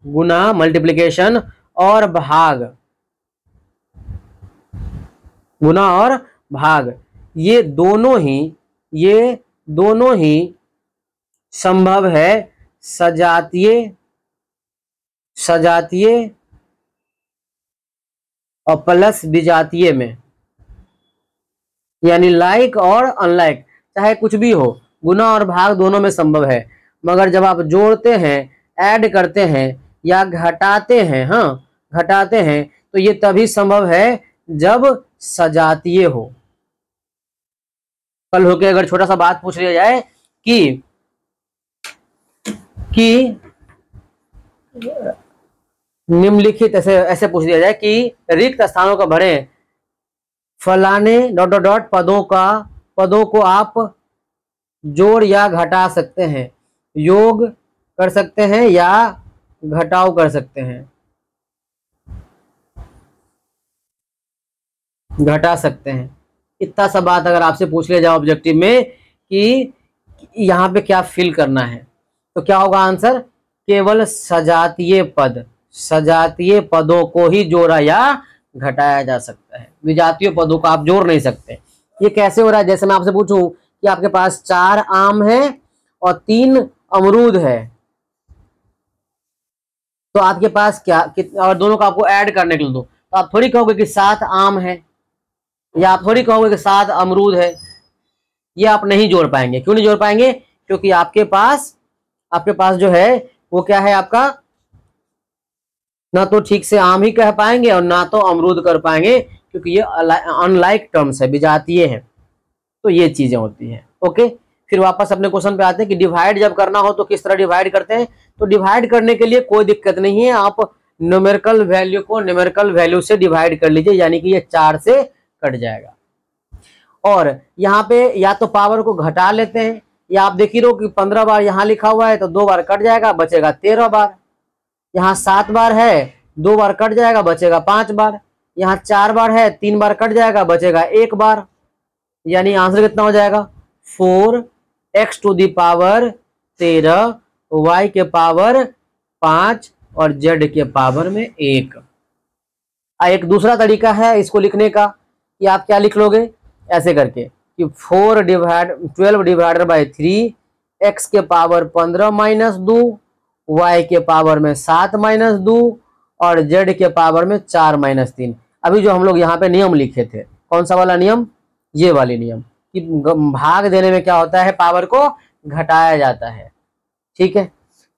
गुना मल्टीप्लिकेशन और भाग, गुना और भाग ये दोनों ही संभव है सजातीय और प्लस विजातीय में, यानी लाइक और अनलाइक, चाहे कुछ भी हो, गुना और भाग दोनों में संभव है। मगर जब आप जोड़ते हैं, ऐड करते हैं या घटाते हैं, हाँ घटाते हैं, तो ये तभी संभव है जब सजातीय हो। कल होके अगर छोटा सा बात पूछ लिया जाए कि निम्नलिखित ऐसे पूछ दिया जाए कि रिक्त स्थानों का भरें, फलाने ... पदों को आप जोड़ या घटा सकते हैं, योग कर सकते हैं या घटाव कर सकते हैं, घटा सकते हैं। इतना सा बात अगर आपसे पूछ लिया जाए ऑब्जेक्टिव में कि यहाँ पे क्या फिल करना है, तो क्या होगा आंसर, केवल सजातीय पदों को ही जोड़ा या घटाया जा सकता है, विजातीय पदों को आप जोड़ नहीं सकते। ये कैसे हो रहा है, जैसे मैं आपसे पूछूं कि आपके पास 4 आम है और 3 अमरूद है, तो आपके पास क्या और दोनों को आपको ऐड करने के लिए दो, तो आप थोड़ी कहोगे कि 7 आम है या आप थोड़ी कहोगे कि 7 अमरूद है, ये आप नहीं जोड़ पाएंगे। क्यों नहीं जोड़ पाएंगे, क्योंकि आपके पास जो है वो क्या है, आपका ना तो ठीक से आम ही कह पाएंगे और ना तो अमरूद कर पाएंगे, क्योंकि ये अनलाइक टर्म्स है, विजातीय है। तो ये चीजें होती हैं, ओके। फिर वापस अपने क्वेश्चन पे आते हैं कि डिवाइड जब करना हो तो किस तरह डिवाइड करते हैं। तो डिवाइड करने के लिए कोई दिक्कत नहीं है, आप न्यूमेरिकल वैल्यू को न्यूमेरिकल वैल्यू से डिवाइड कर लीजिए, यानी कि ये 4 से कट जाएगा। और यहाँ पे या तो पावर को घटा लेते हैं, या आप देख ही रहो कि 15 बार यहाँ लिखा हुआ है तो 2 बार कट जाएगा, बचेगा 13 बार। यहाँ 7 बार है, 2 बार कट जाएगा, बचेगा 5 बार। यहाँ 4 बार है, 3 बार कट जाएगा, बचेगा 1 बार। यानी आंसर कितना हो जाएगा, 4x to the power 13, y के पावर 5 और z के पावर में 1। एक दूसरा तरीका है इसको लिखने का कि आप क्या लिख लोगे, ऐसे करके कि 12 डिवाइडेड बाई 3, x के पावर 15 माइनस 2, y के पावर में 7 माइनस 2 और z के पावर में 4 माइनस 3। अभी जो हम लोग यहाँ पे नियम लिखे थे, कौन सा वाला नियम, ये वाले नियम कि भाग देने में क्या होता है, पावर को घटाया जाता है, ठीक है।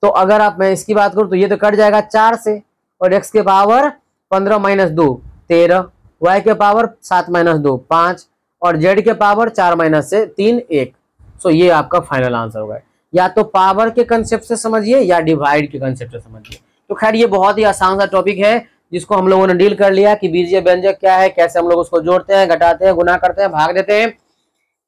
तो अगर आप मैं इसकी बात करूं तो ये तो कट जाएगा 4 से, और x के पावर 15 माइनस 2 13, y के पावर 7 माइनस 2 5 और z के पावर 4 माइनस से 3 1। सो ये आपका फाइनल आंसर होगा। या तो पावर के कंसेप्ट से समझिए या डिवाइड के कंसेप्ट से समझिए। तो खैर ये बहुत ही आसान सा टॉपिक है, जिसको हम लोगों ने डील कर लिया कि बीजीय व्यंजक क्या है, कैसे हम लोग उसको जोड़ते हैं, घटाते हैं, गुना करते हैं, भाग देते हैं,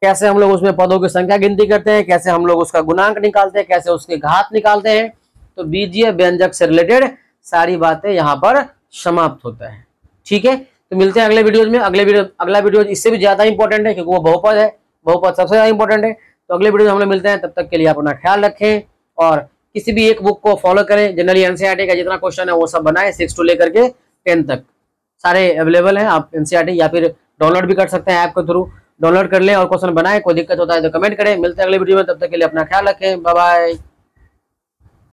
कैसे हम लोग उसमें पदों की संख्या गिनती करते हैं, कैसे हम लोग उसका गुणांक निकालते हैं, कैसे उसके घात निकालते हैं। तो बीजीय व्यंजक से रिलेटेड सारी बातें यहाँ पर समाप्त होता है। ठीक है, तो मिलते हैं अगले वीडियोज में। अगला वीडियो इससे भी ज्यादा इंपॉर्टेंट है क्योंकि वो बहुपद है, बहुपद सबसे ज्यादा इंपॉर्टेंट है। तो अगले वीडियो में हम लोग मिलते हैं, तब तक के लिए आप अपना ख्याल रखें और किसी भी एक बुक को फॉलो करें। जनरली एनसीईआरटी का जितना क्वेश्चन है वो सब बनाए 6 to लेकर के 10 तक सारे अवेलेबल हैं। आप एनसीईआरटी या फिर डाउनलोड भी कर सकते हैं ऐप के थ्रू, डाउनलोड कर लें और क्वेश्चन बनाए। कोई दिक्कत होता है तो कमेंट करें। मिलते हैं अगले वीडियो में, तब तक के लिए अपना ख्याल रखें। Bye bye.